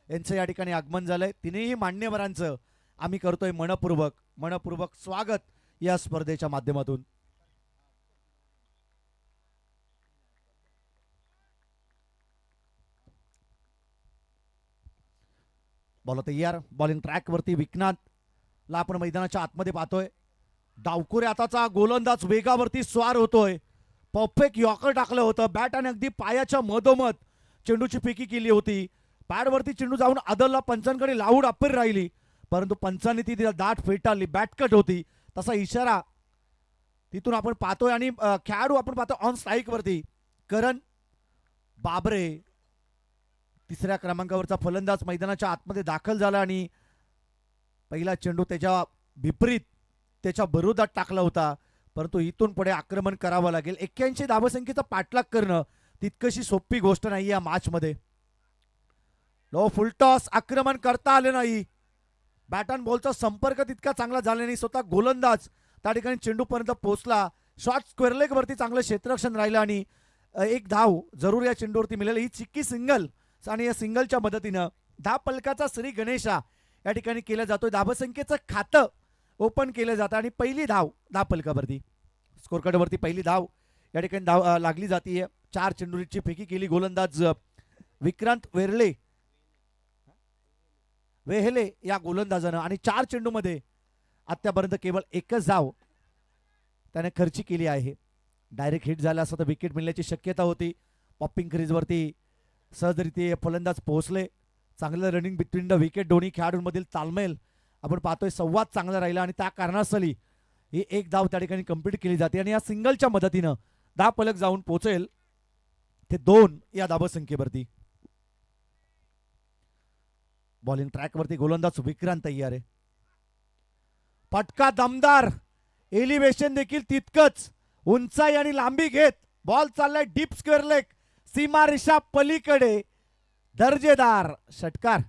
यांचं या ठिकाणी आगमन झालंय. तिन्ही मान्यवरांचं आम्ही करतोय मनपूर्वक स्वागत या स्पर्धेच्या माध्यमातून. बॉल तयार. बॉलिंग ट्रॅक वरती विक्रांतला आपण मैदानाच्या आतमध्ये पाहतोय. डावकुरे आताचा गोलंदाज वेगावरती स्वार होतोय. परफेक्ट यॉर्कर टाकलं होतं. बॅट आणि अगदी पायाच्या मधोमध चेंडूची फेकी केली होती. पॅडवरती चेंडू जाऊन आदलला पंचांकडे लाऊड अप्पर राहिली परंतु पंचांनी ती दाट फेटाळली. बॅटकट होती तसा इशारा तिथून आपण पाहतोय. आणि खेळाडू आपण पाहतोय ऑन स्ट्राईक वरती करण बाबरे तिसऱ्या क्रमांकावरचा फलंदाज मैदानाच्या आतमध्ये दाखल झाला आणि पहिला चेंडू त्याच्या विपरीत त्याच्या विरोधात टाकला होता परंतु इथून पुढे आक्रमण करावं लागेल. 81 धावसंख्येचा पाठलाग करणं तितकशी सोपी गोष्ट नाही या मॅच मध्ये. लो फुलटॉस आक्रमण करता आले नाही. बॅट अँड बॉलचा संपर्क तितका चांगला झाला नाही. स्वतः गोलंदाज त्या ठिकाणी चेंडू पर्यंत पोहोचला. शॉर्ट स्क्वेअर लेग वरती चांगलं क्षेत्ररक्षण राहिलं आणि एक धाव जरूर या चेंडूवरती मिळेल. ही चिक्की सिंगल आणि या सिंगलच्या मदतीनं धापलकाचा श्री गणेशा या ठिकाणी केला जातोय. धावसंख्येचं खातं ओपन केलं जातं आणि पहिली धाव धापलकावरती स्कोर कार्डवरती पहिली धाव या ठिकाणी लागली जाते. 4 चेंडूची फेकी केली गोलंदाज विक्रांत वेहेले या गोलंदाजानं आणि 4 चेंडूमध्ये आतापर्यंत केवळ एकच धाव त्याने खर्ची केली आहे. डायरेक्ट हिट झाला असता तर विकेट मिळण्याची शक्यता होती. पॉपिंग क्रीजवरती सहजरित्या फलंदाज पोहोचले. चांगलं रनिंग बिटवीन द विकेट. दोन्ही खेळाडूंमधील ताळमेळ आपण पाहतोय, संवाद चांगला राहिला आणि त्या कारणास्तली ही एक धाव त्या ठिकाणी कंप्लीट केली जाते आणि या सिंगलच्या मदतीनं 10 फलक जाऊन पोहोचेल ते 2 या धावसंख्येवरती. बॉलिंग ट्रॅकवरती गोलंदाज विक्रांत तयार आहे. फटका दमदार, एलिव्हेशन देखील तितकंच उंचाई आणि लांबी घेत बॉल चाललाय डीप स्क्वेअर लेग, सीमारेषा पलीकडे. दर्जेदार षटकार.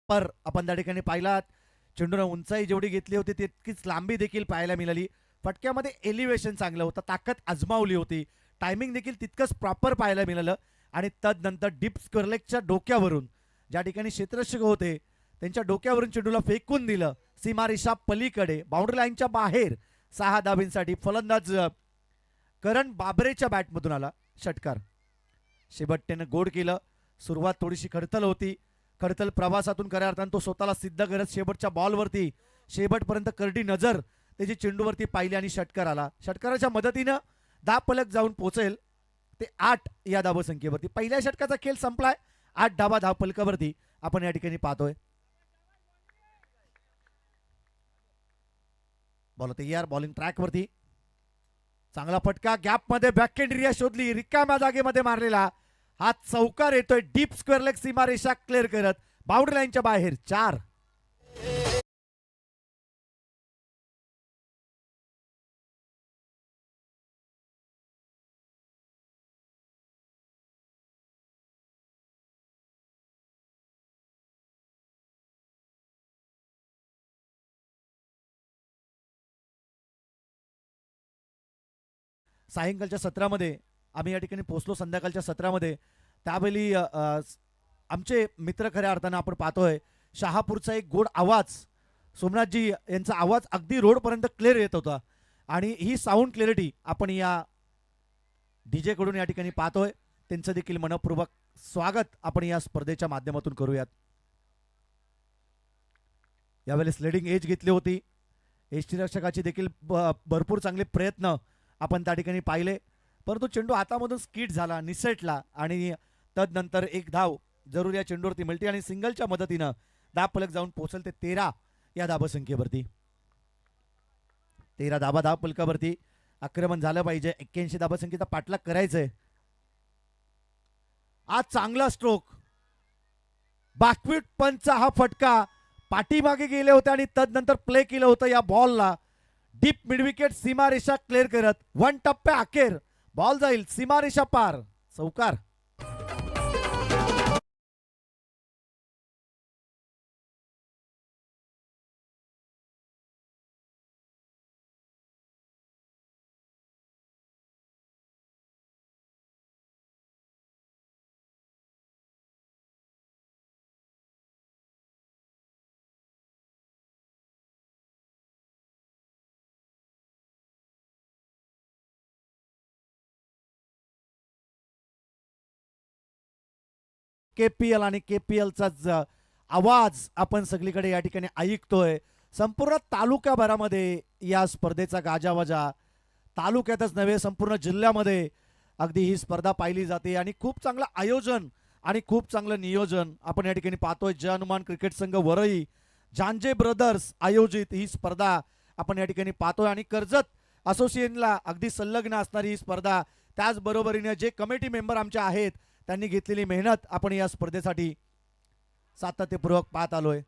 पर आपण त्या ठिकाणी पाहिलात चेंडूने उंचाई जेवढी घेतली होती तितकीच लांबी देखील पाहायला मिळाली. फटक्यामध्ये एलिव्हेशन चांगलं होतं, ताकद आजमावली होती, टायमिंग देखील तितकंच प्रॉपर पाहायला मिळालं आणि तदनंतर डीप स्क्वेअरलेगच्या डोक्यावरून ज्या ठिकाणी क्षेत्ररक्षक होते त्यांच्या डोक्यावरून चेंडूला फेकून दिलं सीमारेषा पलीकडे, बाउंड्री लाईनच्या बाहेर. 6 धाबींसाठी फलंदाज करण बाबरेच्या बॅटमधून आला षटकार. शेबट्टेनं गोड केलं. सुरुवात थोडीशी खडतल होती, खडतल प्रवासातून खऱ्या अर्थानं तो स्वतःला सिद्ध करत शेवटच्या बॉलवरती शेवटपर्यंत करडी नजर त्याची चेंडूवरती पाहिली आणि षटकार आला. षटकाराच्या मदतीनं 10 फलक जाऊन पोहोचेल ते 8 या धावसंख्येवरती. पहिल्या षटकाचा खेळ संपलाय. 8 धावा 10 फलकावरती आपण या ठिकाणी पाहतोय. बॉल तयार. बॉलिंग ट्रॅकवरती चांगला फटका, गॅप मध्ये बॅकहँड एरिया शोधली, रिकाम्या जागेमध्ये मारलेला हा चौकार येतोय डीप स्क्वेअर लेग, सीमारेषा क्लिअर करत बाउंड्री लाईनच्या बाहेर. 4. सायंकाळच्या सत्रामध्ये आम्ही या ठिकाणी पोहोचलो, संध्याकाळच्या सत्रामध्ये. त्यावेळी आमचे मित्र खऱ्या अर्थानं आपण पाहतोय शहापूरचा एक गोड आवाज, सोमनाथजी यांचा आवाज अगदी रोडपर्यंत क्लिअर येत होता आणि ही साऊंड क्लिअरिटी आपण या डीजे कडून या ठिकाणी पाहतोय. त्यांचं देखील मनपूर्वक स्वागत आपण या स्पर्धेच्या माध्यमातून करूयात. यावेळेस स्लेडिंग एज घेतली होती. यष्टीरक्षकाची देखील भरपूर चांगले प्रयत्न आपण त्या ठिकाणी पाहिले, परंतु चेंडू हातामधून स्किट झाला, निसटला आणि तदनंतर एक धाव जरूर या चेंडूवरती मिळते आणि सिंगलच्या मदतीनं 10 फलक जाऊन पोहोचल ते 13 या धावसंख्येवरती. 13 धावा 10 फलकावरती. आक्रमण झालं पाहिजे. 81 धावसंख्येचा पाठलाग करायचंय. आज चांगला स्ट्रोक, बॅकफूट पंचचा हा फटका पाठीमागे गेले होते आणि तदनंतर प्ले केलं होतं या बॉलला. डीप मिडविकेट, सीमारेषा क्लिअर करत 1 टप्प्या अखेर बॉल जाईल सीमारेषा पार. चौकार. केपीएल आणि केपीएलचा आवाज आपण सगळीकडे या ठिकाणी ऐकतोय. संपूर्ण तालुक्याभरामध्ये या स्पर्धेचा गाजावाजा, तालुक्यातच नव्हे संपूर्ण जिल्ह्यामध्ये अगदी ही स्पर्धा पाहिली जाते आणि खूप चांगलं आयोजन आणि खूप चांगलं नियोजन आपण या ठिकाणी पाहतोय. जय हनुमान क्रिकेट संघ वरई, जानजे ब्रदर्स आयोजित ही स्पर्धा आपण या ठिकाणी पाहतोय आणि कर्जत असोसिएशनला अगदी संलग्न असणारी ही स्पर्धा, त्याचबरोबरीने जे कमिटी मेंबर आमचे आहेत त्यांनी घेतलेली मेहनत आपण या स्पर्धेसाठी सातत्यपूर्वक पाहत आलोय.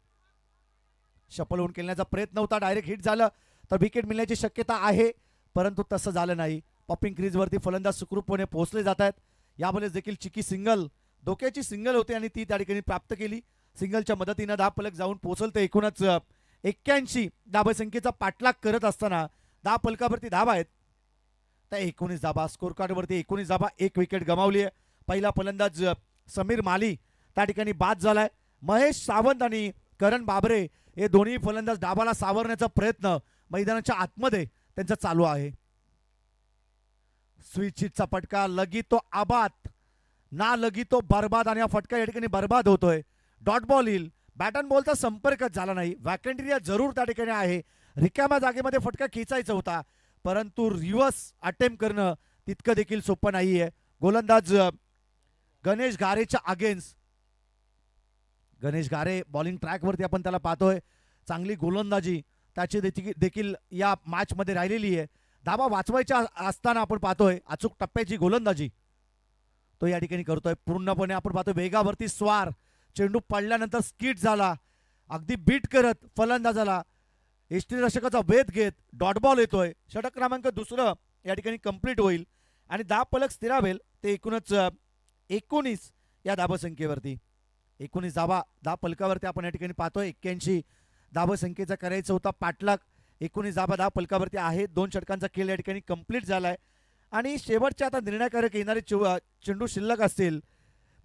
शफल होऊन खेळण्याचा प्रयत्न होता, डायरेक्ट हिट झालं तर विकेट मिळण्याची शक्यता आहे, परंतु तसं झालं नाही. पॉपिंग क्रीजवरती फलंदाज सुखरूपपणे पोहोचले जात आहेत. यावेळेस देखील चिकी सिंगल, डोक्याची सिंगल होती आणि ती त्या ठिकाणी प्राप्त केली. सिंगलच्या मदतीनं 10 फलक जाऊन पोहोचल. तर एकूणच 81 धावसंख्येचा पाठलाग करत असताना 10 फलकावरती धावा आहेत. त्या 19 धाबा स्कोर कार्डवरती 19 धाबा, 1 विकेट गमावली आहे. पहिला फलंदाज समीर माली त्या ठिकाणी बाद झालाय. महेश सावंत आणि करण बाबरे हे दोन्ही फलंदाज डाबाला सावरण्याचा प्रयत्न मैदानाच्या आतमध्ये त्यांचा चालू आहे. स्विचिटचा फटका, लगी तो आबाद ना लगी तो बर्बाद, आणि हा फटका या ठिकाणी बर्बाद होतोय. डॉट बॉल येईल. बॅट अँड बॉलचा संपर्कच झाला नाही. वॅकंट एरिया जरूर त्या ठिकाणी आहे. रिकाम्या जागेमध्ये फटका खेचायचा होता, परंतु रिव्हर्स अटेम्प्ट करणं तितकं देखील सोपं नाहीये. गोलंदाज गणेश गारेच्या अगेन्स्ट. गणेश गारे बॉलिंग ट्रॅकवरती आपण त्याला पाहतोय. चांगली गोलंदाजी त्याची देखील या मॅच मध्ये राहिलेली आहे. धाबा वाचवायच्या असताना आपण पाहतोय अचूक टप्प्याची गोलंदाजी तो या ठिकाणी करतोय. पूर्णपणे आपण पाहतोय वेगावरती स्वार. चेंडू पडल्यानंतर स्किट झाला, अगदी बीट करत फलंदाजाला यष्टीरक्षकाचा वेध घेत डॉट बॉल येतोय. षटक क्रमांक दुसरं या ठिकाणी कंप्लीट होईल आणि धाव फलक स्थिरावेल. ते एकूणच 19 या धावसंख्येवरती. 19 धावा धाव फलकावरती आपण या ठिकाणी पाहतोय. 81 धावसंख्येचा करायचा होता पाठलाग. 19 धावा धाव फलकावरती आहे. 2 षटकांचा खेळ या ठिकाणी कंप्लीट झालाय आणि शेवटचे आता निर्णयकारक येणारे चेंडू शिल्लक असतील,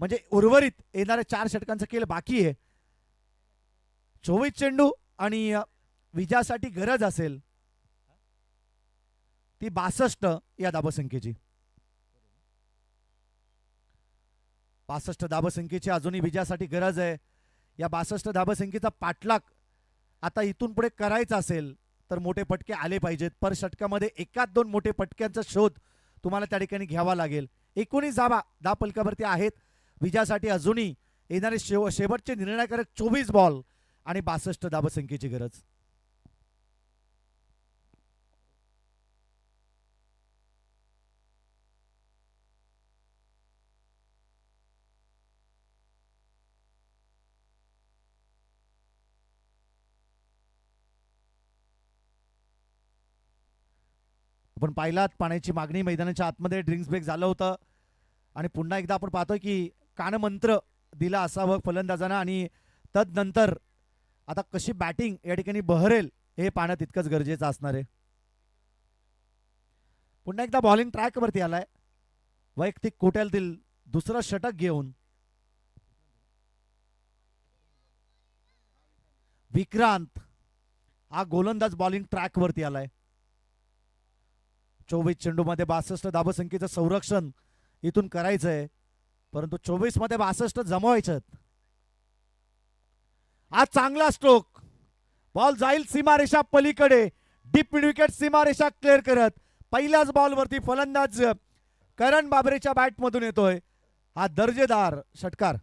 म्हणजे उर्वरित येणारे 4 षटकांचा खेळ बाकी आहे. 24 चेंडू आणि विजयासाठी गरज असेल ती 62 या धावसंख्येची. 62 धावसंख्येची अजूनही विजयासाठी गरज आहे. या 62 धावसंख्येचा पाठलाग आता इथून पुढे करायचा असेल तर मोठे फटके आले पाहिजेत. पर षटकामध्ये एकात 2 मोठे फटक्यांचा शोध तुम्हाला त्या ठिकाणी घ्यावा लागेल. 19 धावा धाव फलकावरती आहेत. विजयासाठी अजूनही येणारे शेवटचे निर्णयकारक 24 बॉल आणि 62 धावसंख्येची गरज. आपण पाहिलात पाण्याची मागणी मैदानाच्या आतमध्ये ड्रिंक्स ब्रेक झालं होतं आणि पुन्हा एकदा आपण पाहतोय की कानमंत्र दिला असावं फलंदाजांना आणि तदनंतर आता कशी बॅटिंग या ठिकाणी बहरेल हे पाहणं तितकंच गरजेचं असणार आहे. पुन्हा एकदा बॉलिंग ट्रॅकवरती आलाय. वैयक्तिक कोट्यातील दुसरं षटक घेऊन विक्रांत हा गोलंदाज बॉलिंग ट्रॅकवरती आलाय. 24 चेंडूमध्ये 62 धावसंख्येचं संरक्षण इथून करायचंय, परंतु 24 मध्ये 62 जमवायचं. आज चांगला स्ट्रोक. बॉल जाईल सीमारेषा पलीकडे. डीप मिड विकेट सीमारेषा क्लिअर करत पहिल्याच बॉलवरती फलंदाज करण बाबरेच्या बॅट मधून येतोय हा दर्जेदार षटकार.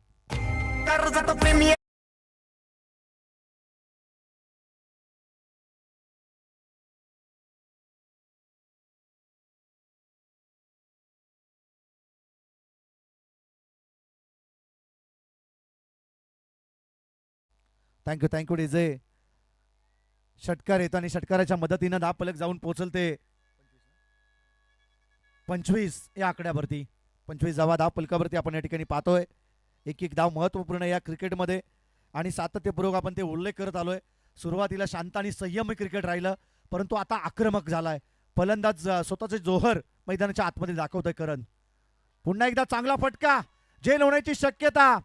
Thank you DJ. षटकार येतो आणि षटकाराच्या मदतीनं धाव फलक जाऊन पोहोचलते 25 या आकड्यावरती. 25 धावा धाव फलकावरती आपण या ठिकाणी पाहतोय. एक धाव महत्वपूर्ण या क्रिकेटमध्ये आणि सातत्यपूर्वक आपण ते उल्लेख करत आलोय. सुरुवातीला शांत आणि संयमी क्रिकेट राहिलं, परंतु आता आक्रमक झालाय. फलंदाज स्वतःचे जोहर मैदानाच्या आतमध्ये दाखवतोय करण. पुन्हा एकदा चांगला फटका. झेल होण्याची शक्यता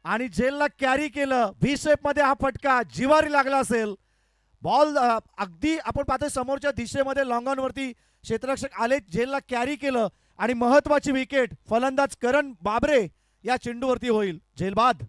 आणि झेलला कॅरी केलं. व्ही शेप मध्ये हा फटका जिवारी लागला असेल. बॉल अगदी आपण पाहतोय समोरच्या दिशेमध्ये लॉंग ऑन वरती क्षेत्ररक्षक आले, झेलला कॅरी केलं आणि महत्वाची विकेट फलंदाज करण बाबरे या चेंडूवरती होईल. झेल बाद.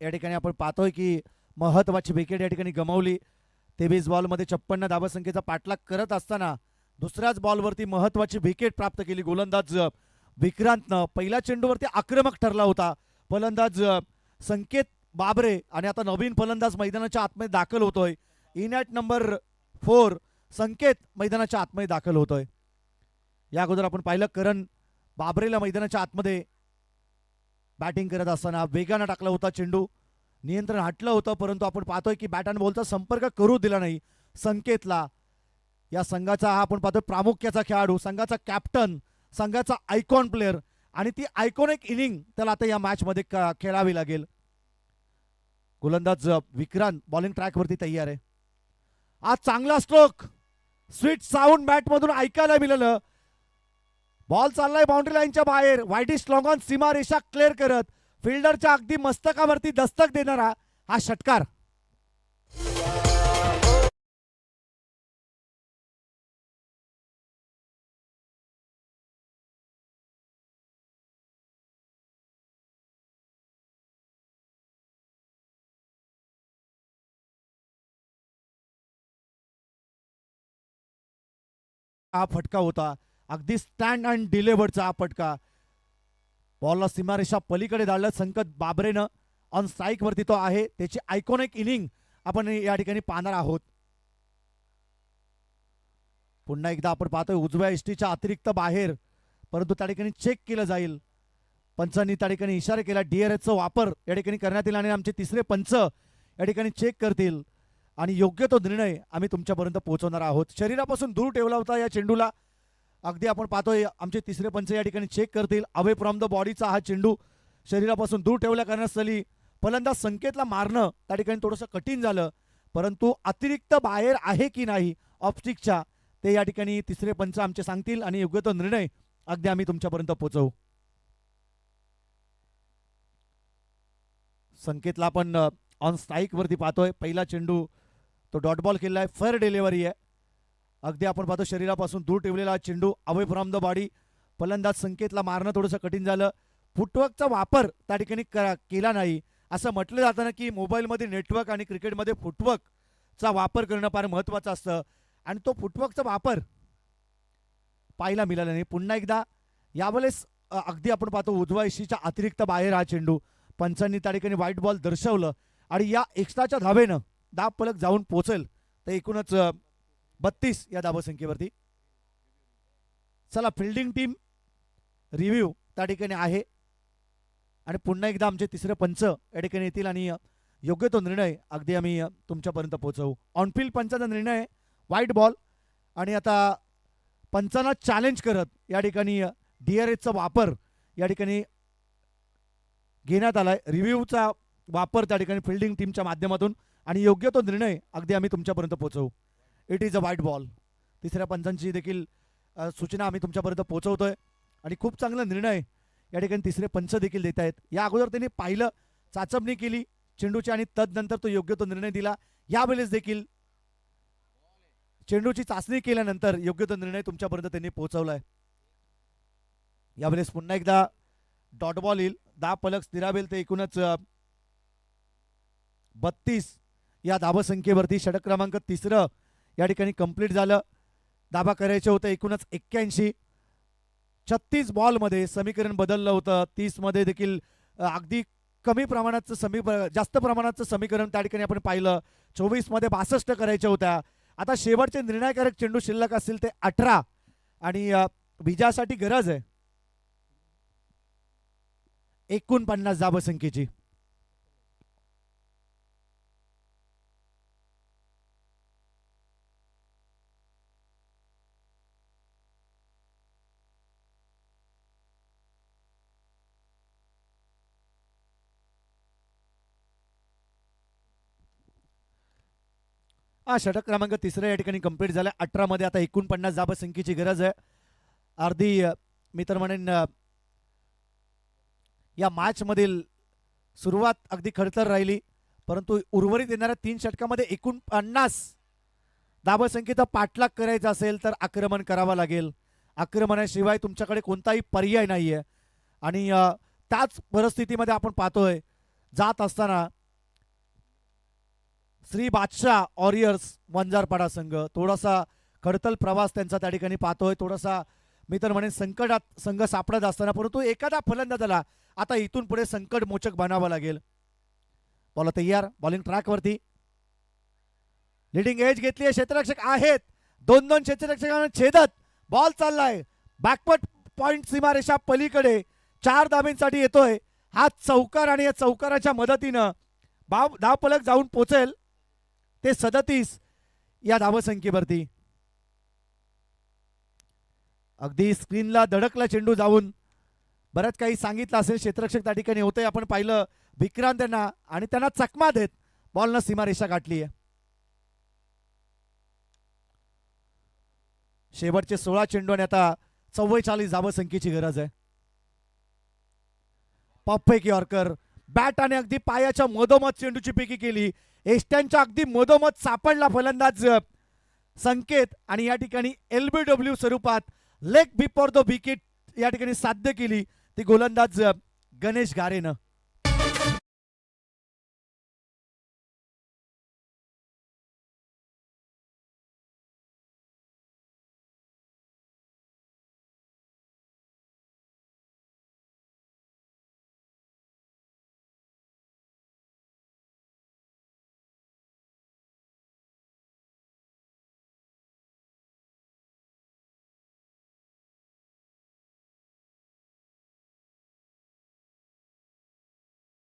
या ठिकाणी आपण पाहतोय की महत्वाची विकेट या ठिकाणी गमावली. 23 बॉलमध्ये 56 धावसंख्येचा पाठलाग करत असताना दुसऱ्याच बॉलवरती महत्वाची विकेट प्राप्त केली. गोलंदाज विक्रांतनं पहिल्या चेंडूवरती आक्रमक ठरला होता. फलंदाज संकेत बाबरे आणि आता नवीन फलंदाज मैदानाच्या आतमध्ये दाखल होतोय. इन ॲट नंबर 4 संकेत मैदानाच्या आतमध्ये दाखल होतोय. या अगोदर आपण पाहिलं करण बाबरेला मैदानाच्या आतमध्ये बॅटिंग करत असताना वेगानं टाकला होता चेंडू, नियंत्रण हटलं होतं, परंतु आपण पाहतोय की बॅट आणि बॉलचा संपर्क करू दिला नाही संकेतला. या संघाचा हा आपण पाहतोय प्रामुख्याचा खेळाडू, संघाचा कॅप्टन, संघाचा आयकॉन प्लेअर आणि ती आयकॉनिक इनिंग त्याला आता या मॅच मध्ये खेळावी लागेल. गोलंदाज विक्रांत बॉलिंग ट्रॅक वरती तयार आहे. आज चांगला स्ट्रोक स्वीट साऊंड बॅट मधून ऐकायला मिळालं. बॉल चाललाय बाउंड्री लाईनच्या बाहेर, वाईडिश लॉंग ऑन सीमारेषा क्लिअर करत फिल्डरच्या अगदी मस्तकावरती दस्तक देणारा हा षटकार. हा फटका होता अगदी स्टँड अँड डिलेवरचा हा फटका. बॉलला सीमारेषा पलीकडे धाडलं संकेत बाबरेनं. ऑन स्ट्राईक वरती तो आहे. त्याची आयकॉनिक इनिंग आपण या ठिकाणी पाहणार आहोत. पुन्हा एकदा आपण पाहतोय उजव्या इष्टीच्या अतिरिक्त बाहेर, परंतु त्या ठिकाणी चेक केलं जाईल. पंचांनी त्या ठिकाणी इशारा केला DRSचा वापर या ठिकाणी करण्यात येईल आणि आमचे तिसरे पंच या ठिकाणी चेक करतील आणि योग्य तो निर्णय आम्ही तुमच्यापर्यंत पोहोचवणार आहोत. शरीरापासून दूर ठेवला होता या चेंडूला. अगदी आपण पाहतोय आमचे तिसरे पंच या ठिकाणी चेक करतील. अवे फ्रॉम द बॉडीचा हा चेंडू शरीरापासून दूर ठेवल्या कारणास्तली फलंदाज संकेतला मारणं त्या ठिकाणी थोडंसं कठीण झालं, परंतु अतिरिक्त बाहेर आहे की नाही ऑफस्टिकच्या ते या ठिकाणी तिसरे पंच आमचे सांगतील आणि योग्य तो निर्णय अगदी आम्ही तुमच्यापर्यंत पोहोचवू. संकेतला आपण ऑन स्ट्राईक वरती पाहतोय. पहिला चेंडू तो डॉट बॉल केलेला आहे, फेअर डिलिव्हरी आहे. अगदी आपण पाहतो शरीरापासून दूर ठेवलेला चेंडू अवे फ्रॉम द बॉडी. फलंदाज संकेतला मारणं थोडंसं कठीण झालं. फुटवर्कचा वापर त्या ठिकाणी केला नाही. असं म्हटलं जातं ना की मोबाईलमध्ये नेटवर्क आणि क्रिकेटमध्ये फुटवर्कचा वापर करणं फार महत्त्वाचं असतं आणि तो फुटवर्कचा वापर पाहायला मिळाला नाही. पुन्हा एकदा यावेळेस अगदी आपण पाहतो उजव्या इशीच्या अतिरिक्त बाहेर हा चेंडू. पंचांनी त्या ठिकाणी व्हाईट बॉल दर्शवलं आणि या एक्स्ट्राच्या धावेनं दाब पलक जाऊन पोहोचेल तर एकूणच 32 या धावसंख्येवरती. चला फिल्डिंग टीम रिव्ह्यू त्या ठिकाणी आहे आणि पुन्हा एकदा आमचे तिसरे पंच या ठिकाणी येतील आणि योग्य तो निर्णय अगदी आम्ही तुमच्यापर्यंत पोहोचवू. ऑनफिल्ड पंचाचा निर्णय व्हाईट बॉल आणि आता पंचांना चॅलेंज करत या ठिकाणी DRSचा वापर या ठिकाणी घेण्यात आलाय. रिव्ह्यूचा वापर त्या ठिकाणी फिल्डिंग टीमच्या माध्यमातून आणि योग्य तो निर्णय अगदी आम्ही तुमच्यापर्यंत पोहोचवू. It is a white ball. तिसऱ्या पंचांची देखील सूचना आम्ही तुमच्यापर्यंत पोहोचवतोय आणि खूप चांगला निर्णय या ठिकाणी तिसरे पंच देखील देत आहेत. या अगोदर त्यांनी पाहिलं, चाचपणी केली चेंडूची आणि तदनंतर तो योग्य तो निर्णय दिला. यावेळेस देखील चेंडूची चाचणी केल्यानंतर योग्य तो निर्णय तुमच्यापर्यंत त्यांनी पोहोचवलाय. यावेळेस पुन्हा एकदा डॉट बॉल येईल. 10 पलक स्थिरावेल ते एकूणच 32 या धावसंख्येवरती. षटक क्रमांक तिसरं या ठिकाणी कंप्लीट झालं. धाबा करायचे होते एकूणच 81. 36 बॉलमध्ये समीकरण बदललं होतं. 30 मध्ये देखील अगदी कमी प्रमाणाचं जास्त प्रमाणाचं समीकरण त्या ठिकाणी आपण पाहिलं. 24 मध्ये 62 करायच्या होत्या. आता शेवटचे निर्णायकारक चेंडू शिल्लक असतील ते 18 आणि विजयासाठी गरज आहे 49 धावसंख्येची. षटक क्रमांक तिसरा या ठिकाणी कंप्लीट झाला. 18 मध्ये आता 49 धावसंख्येची गरज आहे. अर्धी मी तर म्हणेन या मॅच मधील सुरुवात अगदी खडतर राहिली, परंतु उर्वरित येणाऱ्या 3 षटकामध्ये 49 धावसंख्येचा पाठलाग करायचा असेल तर आक्रमण करावं लागेल. आक्रमणाशिवाय तुमच्याकडे कोणताही पर्याय नाहीये आणि त्याच परिस्थितीमध्ये आपण पाहतोय जात असताना श्री बादशाह वॉरियर्स वंजारपाडा संघ थोडासा खडतल प्रवास त्यांचा त्या ठिकाणी पाहतोय. थोडासा मी तर म्हणेन संकटात संघ सापडत असताना, परंतु एखादा फलंदाजाला आता इथून पुढे संकट मोचक बनावं लागेल. बॉल तयार, बॉलिंग ट्रॅक वरती. लिडिंग एज घेतली आहे, क्षेत्ररक्षक आहेत, दोन दोन क्षेत्ररक्षकांना छेदत बॉल चाललाय बॅकवर्ड पॉइंट सीमारेषा पलीकडे 4 धाबींसाठी येतोय हा चौकार आणि या चौकाराच्या मदतीनं धावफलक जाऊन पोचेल ते 37 या धावसंख्येवरती. अगदी स्क्रीनला धडकला चेंडू जाऊन. बरंच काही सांगितलं असेल, क्षेत्ररक्षक त्या ठिकाणी होते, आपण पाहिलं विक्रांत यांना आणि त्यांना चकमा देत बॉलनं सीमारेषा गाठली आहे. शेवटचे 16 चेंडू आणि आता 44 धावसंख्येची गरज आहे. परफेक्ट यॉर्कर, बॅट आणि अगदी पायाच्या मधोमध चेंडूची पिकी केली, एस्ट्यांच्या अगदी मधोमध सापडला फलंदाज संकेत आणि या ठिकाणी LBW स्वरूपात लेग बिफोर द विकेट या ठिकाणी साध्य केली ती गोलंदाज गणेश गारेनं.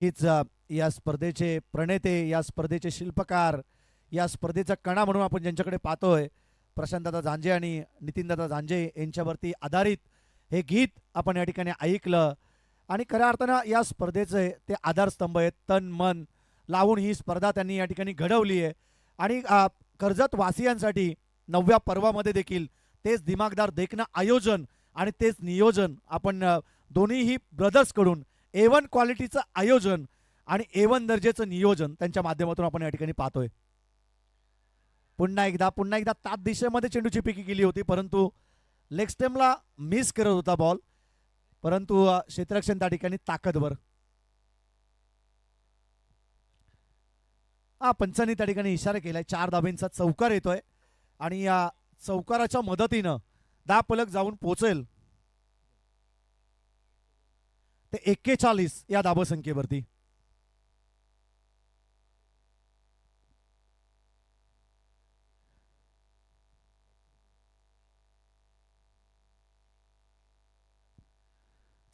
हीच या स्पर्धेचे प्रणेते, या स्पर्धेचे शिल्पकार, या स्पर्धेचा कणा म्हणून आपण ज्यांच्याकडे पाहतोय प्रशांतदादा झांजे आणि नितीनदादा झांजे यांच्यावरती आधारित हे गीत आपण या ठिकाणी ऐकलं. आणि खऱ्या अर्थानं या स्पर्धेचे ते आधारस्तंभ आहेत. तन मन लावून ही स्पर्धा त्यांनी या ठिकाणी घडवली आहे. आणि कर्जत वासियांसाठी 9व्या पर्वामध्ये देखील तेच दिमागदार देखणं आयोजन आणि तेच नियोजन आपण दोन्हीही ब्रदर्सकडून A1 क्वालिटीचं आयोजन आणि A1 दर्जेचं नियोजन त्यांच्या माध्यमातून आपण या ठिकाणी पाहतोय. पुन्हा एकदा तात दिशेमध्ये चेंडूची पिकी केली होती, परंतु लेग स्टेमला मिस करत होता बॉल, परंतु क्षेत्ररक्षण त्या ठिकाणी ताकदवर. पंचांनी त्या ठिकाणी इशारा केलाय. 4 धाबींचा चौकार येतोय आणि या चौकाराच्या मदतीनं धावफलक जाऊन पोहोचेल ते 41 या धावसंख्येवरती.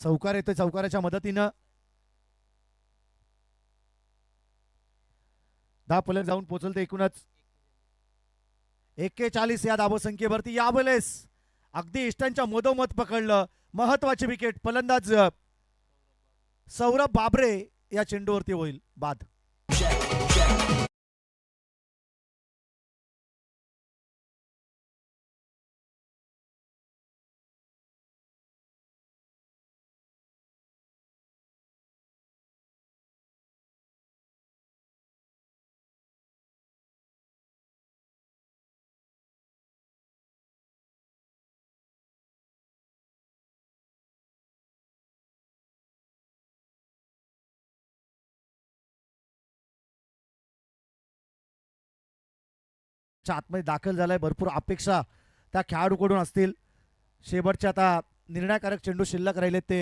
चौकार येतोय, चौकाराच्या मदतीनं धावफलक जाऊन पोहोचल ते एकूणच 41 या धावसंख्येवरती. यावेळेस अगदी इष्टांच्या मधोमध पकडलं, महत्वाची विकेट फलंदाज सौरभ बाबरे या चेंडूवरती होईल बाद. आतमध्ये दाखल झालाय, भरपूर अपेक्षा त्या खेळाडूकडून असतील. शेवटचे आता निर्णायकारक चेंडू शिल्लक राहिले ते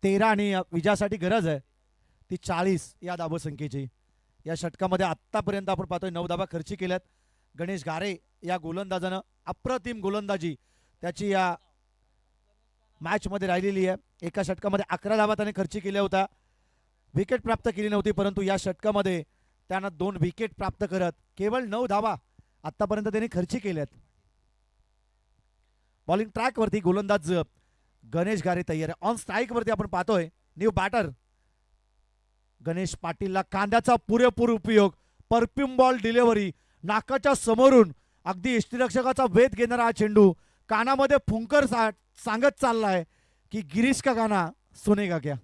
13 आणि विजयासाठी गरज आहे ती 40 या धावसंख्येची. या षटकामध्ये आतापर्यंत आपण पाहतोय 9 धावा खर्ची केल्यात. गणेश गारे या गोलंदाजानं अप्रतिम गोलंदाजी त्याची या मॅच मध्ये राहिलेली आहे. एका षटकामध्ये 11 धावा त्याने खर्ची केल्या होत्या, विकेट प्राप्त केली नव्हती, परंतु या षटकामध्ये त्यानं 2 विकेट प्राप्त करत केवळ 9 धावा आतापर्यंत त्यांनी खर्ची केल्यात. बॉलिंग ट्रॅक वरती गोलंदाज गणेश गारे तयार आहे. ऑन स्ट्राईक वरती आपण पाहतोय न्यू बॅटर गणेश पाटीलला कांद्याचा पुरेपूर उपयोग, परफ्यूम बॉल डिलिव्हरी, नाकाच्या समोरून अगदी यष्टीरक्षकाचा वेध घेणारा हा चेंडू कानामध्ये फुंकर सांगत चाललाय की गिरीश का गाना सुनेगा क्या.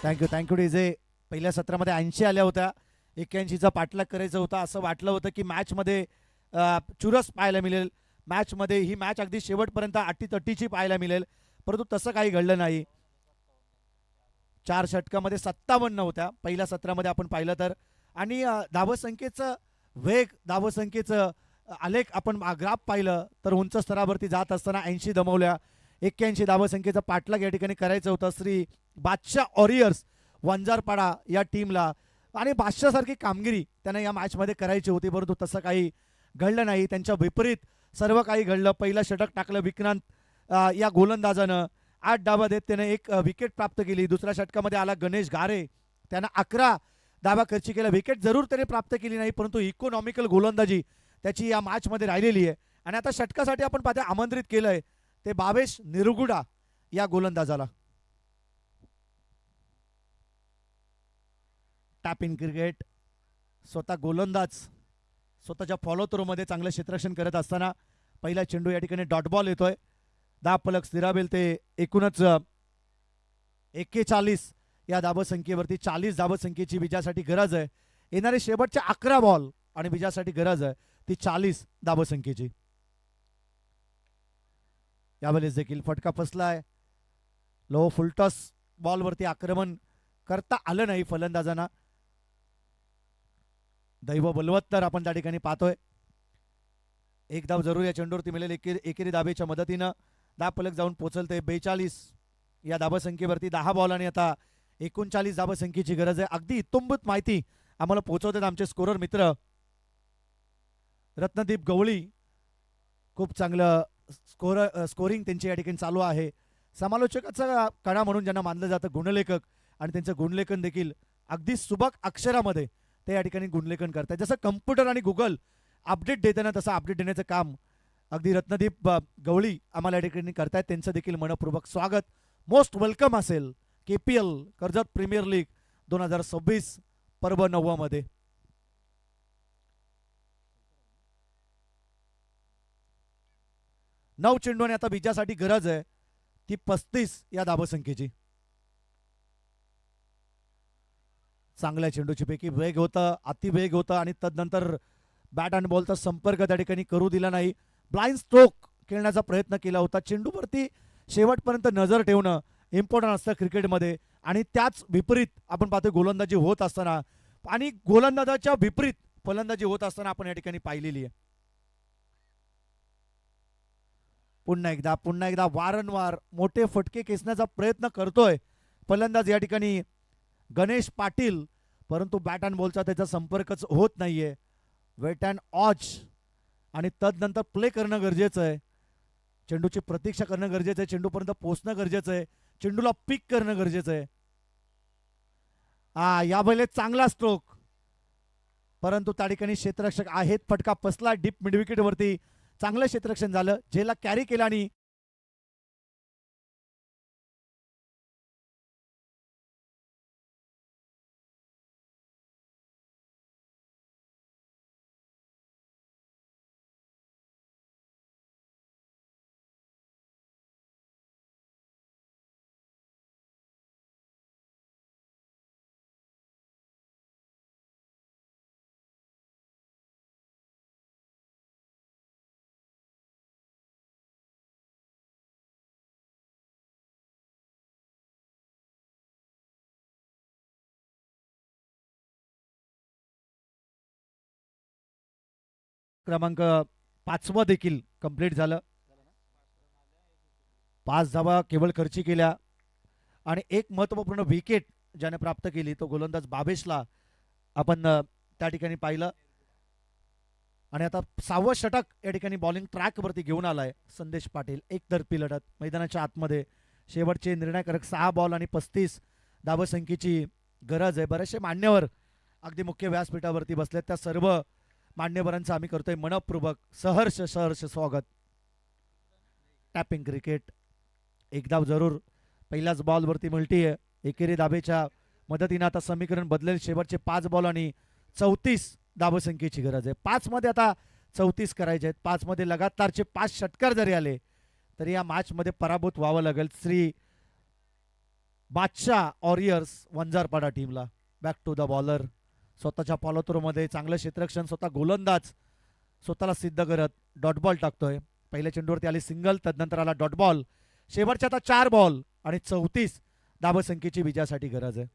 Thank you DJ. पहिल्या सत्रामध्ये 80 आल्या होत्या, 81चा पाठलाग करायचा होता. असं वाटलं होतं की मॅचमध्ये चुरस पाहायला मिळेल, मॅचमध्ये ही मॅच अगदी शेवटपर्यंत अटीतटीची पाहायला मिळेल, परंतु तसं काही घडलं नाही. 4 षटकामध्ये 57 होत्या पहिल्या सत्रामध्ये आपण पाहिलं तर. आणि धावसंख्येचं वेग, धावसंख्येचं आलेख आपण ग्राफ पाहिलं तर उंच स्तरावरती जात असताना 80 दमवल्या, 81 धावसंख्येचा पाठलाग या ठिकाणी करायचं होतं श्री बादशाह वॉरियर्स वंजारपाडा या टीमला. आणि बादशाहसारखी कामगिरी त्यांना या मॅचमध्ये करायची होती, परंतु तसं काही घडलं नाही. त्यांच्या विपरीत सर्व काही घडलं. पहिलं षटक टाकलं विक्रांत या गोलंदाजानं, 8 धावा देत त्याने 1 विकेट प्राप्त केली. दुसऱ्या षटकामध्ये आला गणेश घारे, त्यानं 11 धावा खर्ची केल्या. विकेट जरूर त्याने प्राप्त केली नाही, परंतु इकॉनॉमिकल गोलंदाजी त्याची या मॅचमध्ये राहिलेली आहे. आणि आता षटकासाठी आपण पाहते आमंत्रित केलंय ते भावेश निरगुडा या गोलंदाजाला. टॅप इन क्रिकेट, स्वतः गोलंदाज स्वतःच्या फॉलो थ्रोमध्ये चांगलं क्षेत्ररक्षण करत असताना पहिला चेंडू या ठिकाणी डॉट बॉल येतोय. 10 फलक स्थिरावेल ते एकूणच 41 या धावसंख्येवरती 40 धावसंख्येची विजयासाठी गरज आहे. येणारे शेवटचे 11 बॉल आणि विजयासाठी गरज आहे ती 40 धावसंख्येची. यावेळेस देखील फटका फसलाय. लो फुलटॉस बॉलवरती आक्रमण करता आलं नाही फलंदाजांना. दैव बलवत्तर आपण त्या ठिकाणी पाहतोय. 1 धाव जरूर या चेंडूवरती मिळेल. एकेरी धावेच्या मदतीनं 10 फलक जाऊन पोहोचलते 42 या धावसंख्येवरती. 10 बॉल आणि आता 39 धावसंख्येची गरज आहे. अगदी इत्तुंभूत माहिती आम्हाला पोहोचवतात आमचे स्कोरर मित्र रत्नदीप गवळी. खूप चांगलं स्कोरिंग त्यांची या ठिकाणी चालू आहे. समालोचकाचा कणा म्हणून ज्यांना मानलं जातं गुणलेखक, आणि त्यांचं गुणलेखन देखील अगदी सुबक अक्षरामध्ये ते या ठिकाणी गुणलेखन करतात. जसं कम्प्युटर आणि गुगल अपडेट देताना तसं अपडेट देण्याचं काम अगदी रत्नदीप गवळी आम्हाला या ठिकाणी करतायत. त्यांचं देखील मनपूर्वक स्वागत, मोस्ट वेलकम असेल KPL कर्जत प्रीमियर लीग 2026 पर्व 9 मध्ये. नऊ चेंडू आणि आता विजयासाठी गरज आहे ती 35 या धावसंख्येची. चांगल्या चेंडूची पैकी वेग होतं, अतिवेग होतं आणि तदनंतर बॅट आणि बॉलचा संपर्क त्या ठिकाणी करू दिला नाही. ब्लाइंड स्ट्रोक खेळण्याचा प्रयत्न केला होता. चेंडूवरती शेवटपर्यंत नजर ठेवणं इम्पॉर्टंट असतं क्रिकेटमध्ये. आणि त्याच विपरीत आपण पाहतो गोलंदाजी होत असताना, आणि गोलंदाजाच्या विपरीत फलंदाजी होत असताना आपण या ठिकाणी पाहिलेली आहे. पुन्हा एकदा वारंवार मोठे फटके खेचण्याचा प्रयत्न करतोय फलंदाज या ठिकाणी गणेश पाटील, परंतु बॅट अँड बॉलचा त्याचा संपर्कच होत नाहीये. वेट अँड वॉच आणि तदनंतर प्ले करणं गरजेचं आहे. चेंडूची प्रतीक्षा करणं गरजेचं आहे, चेंडूपर्यंत पोहोचणं गरजेचं आहे, चेंडूला पिक करणं गरजेचं आहे. या वेळेस चांगला स्ट्रोक, परंतु त्या ठिकाणी क्षेत्ररक्षक आहेत. फटका फसला डीप मिड विकेट वरती. चांगलं क्षेत्ररक्षण झालं, जेला कॅरी केला आणि क्रमांक 5 देखील कंप्लीट झालं. 5 धावा केवळ खर्ची केल्या आणि एक महत्वपूर्ण विकेट ज्याने प्राप्त केली तो गोलंदाज बाबेशला आपण त्या ठिकाणी पाहिलं. आणि आता 6वं षटक या ठिकाणी बॉलिंग ट्रॅक वरती घेऊन आलाय संदेश पाटील. एकतर्फी लढत मैदानाच्या आतमध्ये शेवटचे निर्णायक 6 बॉल आणि 35 धावसंख्येची गरज आहे. बरेचसे मान्यवर अगदी मुख्य व्यासपीठावरती बसलेत, त्या सर्व मान्यवरांचं आम्ही करतोय मनपूर्वक सहर्ष स्वागत. टॅपिंग क्रिकेट, एक धाव जरूर पहिल्याच बॉलवरती मिळती आहे. एकेरी धावेच्या मदतीने आता समीकरण बदलेल. शेवटचे 5 बॉल आणि 34 धावसंख्येची गरज आहे. 5 मध्ये आता 34 करायचे आहेत. 5 मध्ये लगातारचे 5 षटकार जरी आले तरी या मॅच मध्ये पराभूत व्हावं लागेल श्री बादशाह वॉरियर्स वंजारपाडा टीमला. Back to the bowler. स्वतःच्या फॉलोथ्रोमध्ये चांगलं क्षेत्ररक्षण, स्वतः गोलंदाज स्वतःला सिद्ध करत डॉट बॉल टाकतोय. पहिल्या चेंडूवरती आली सिंगल, तदनंतर आला डॉट बॉल. शेवटच्या आता 4 बॉल आणि 34 धावसंख्येची विजयासाठी गरज आहे.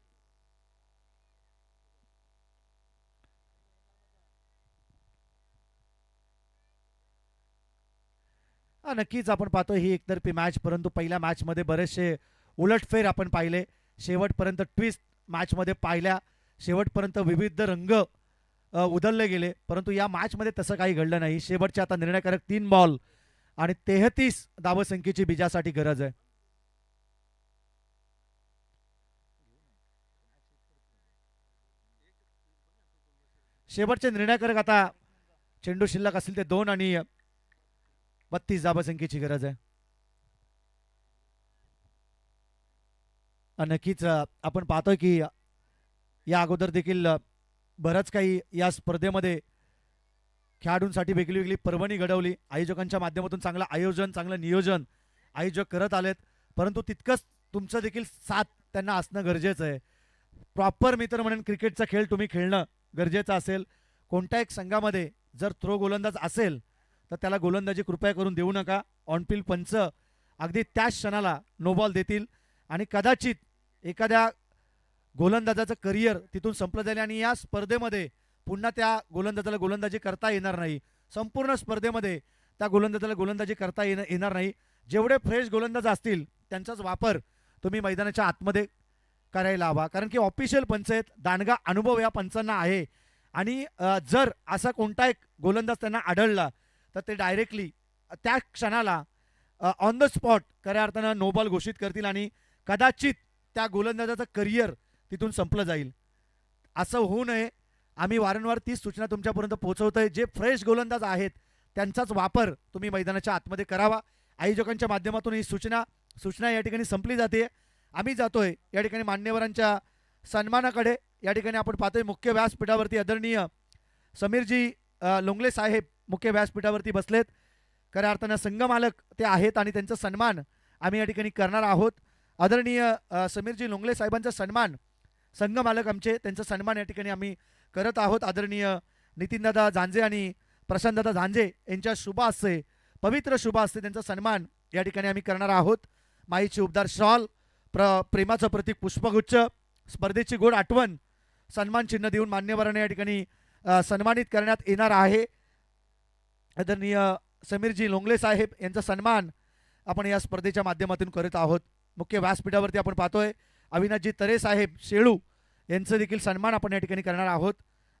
नक्कीच आपण पाहतोय ही एकतर्फी मॅच, परंतु पहिल्या मॅचमध्ये बरेचसे उलटफेर आपण पाहिले. शेवटपर्यंत ट्विस्ट मॅचमध्ये पाहिल्या, शेवटपर्यंत विविध रंग उधळले गेले, परंतु या मॅचमध्ये तसं काही घडलं नाही. शेवटचे आता निर्णायकारक 3 बॉल आणि 33 धावसंख्येची विजयासाठी गरज आहे. शेवटचे निर्णायकारक आता चेंडू शिल्लक असतील ते 2 आणि 32 धावसंख्येची गरज आहे. नक्कीच आपण पाहतोय की या अगोदर देखील बरंच काही या स्पर्धेमध्ये खेळाडूंसाठी वेगळी वेगळी पर्वणी घडवली. आयोजकांच्या माध्यमातून चांगलं आयोजन, चांगलं नियोजन आयोजक करत आलेत, परंतु तितकंच तुमचं देखील साथ त्यांना असणं गरजेचं आहे. प्रॉपर मित्र म्हणून क्रिकेटचा खेळ तुम्ही खेळणं गरजेचं असेल. कोणत्या एक संघामध्ये जर थ्रो गोलंदाज असेल तर त्याला गोलंदाजी कृपया करून देऊ नका. ऑनफिल्ड पंच अगदी त्याच क्षणाला नो बॉल देतील आणि कदाचित एखाद्या गोलंदाजाचं करिअर तिथून संपलं जाईल आणि या स्पर्धेमध्ये पुन्हा त्या गोलंदाजाला गोलंदाजी करता येणार नाही. संपूर्ण स्पर्धेमध्ये त्या गोलंदाजाला गोलंदाजी करता येणार नाही. जेवढे फ्रेश गोलंदाज असतील त्यांचाच वापर तुम्ही मैदानाच्या आतमध्ये करायला हवा, कारण की ऑफिशियल पंच आहेत, दांडगा अनुभव या पंचांना आहे आणि जर असा कोणता एक गोलंदाज त्यांना आढळला तर ते डायरेक्टली त्या क्षणाला ऑन द स्पॉट खऱ्या अर्थानं नो बॉल घोषित करतील आणि कदाचित त्या गोलंदाजाचं करिअर तिथून संपलं जाईल. असं होऊ नये. आम्ही वारंवार तीच सूचना तुमच्यापर्यंत पोहोचवतोय. जे फ्रेश गोलंदाज आहेत त्यांचाच वापर तुम्ही मैदानाच्या आतमध्ये करावा. आयोजकांच्या माध्यमातून ही सूचना या ठिकाणी संपली जाते. आम्ही जातोय या ठिकाणी मान्यवरांच्या सन्मानाकडे. या ठिकाणी आपण पाहतोय मुख्य व्यासपीठावरती आदरणीय समीरजी लोंगले साहेब मुख्य व्यासपीठावरती बसलेत. खऱ्या अर्थानं संघमालक ते आहेत आणि त्यांचा सन्मान आम्ही या ठिकाणी करणार आहोत. आदरणीय समीरजी लोंगले साहेबांचा सन्मान संघमालक आमचे, त्यांचा सन्मान या ठिकाणी आम्ही करत आहोत. आदरणीय नितीनदादा झांजे आणि प्रशांतदादा झांजे यांच्या शुभ हस्ते, पवित्र शुभ हस्ते त्यांचा सन्मान या ठिकाणी आम्ही करणार आहोत. माईची उबदार शॉल, प्रेमाचं प्रतीक पुष्पगुच्छ, स्पर्धेची गोड आठवण, सन्मान चिन्ह देऊन मान्यवरांना या ठिकाणी सन्मानित करण्यात येणार आहे. आदरणीय समीरजी लोंगले साहेब यांचा सन्मान आपण या स्पर्धेच्या माध्यमातून करत आहोत. मुख्य व्यासपीठावरती आपण पाहतोय अविनाशजी तरे साहेब शेळू यांचं देखील सन्मान आपण या ठिकाणी करणार आहोत.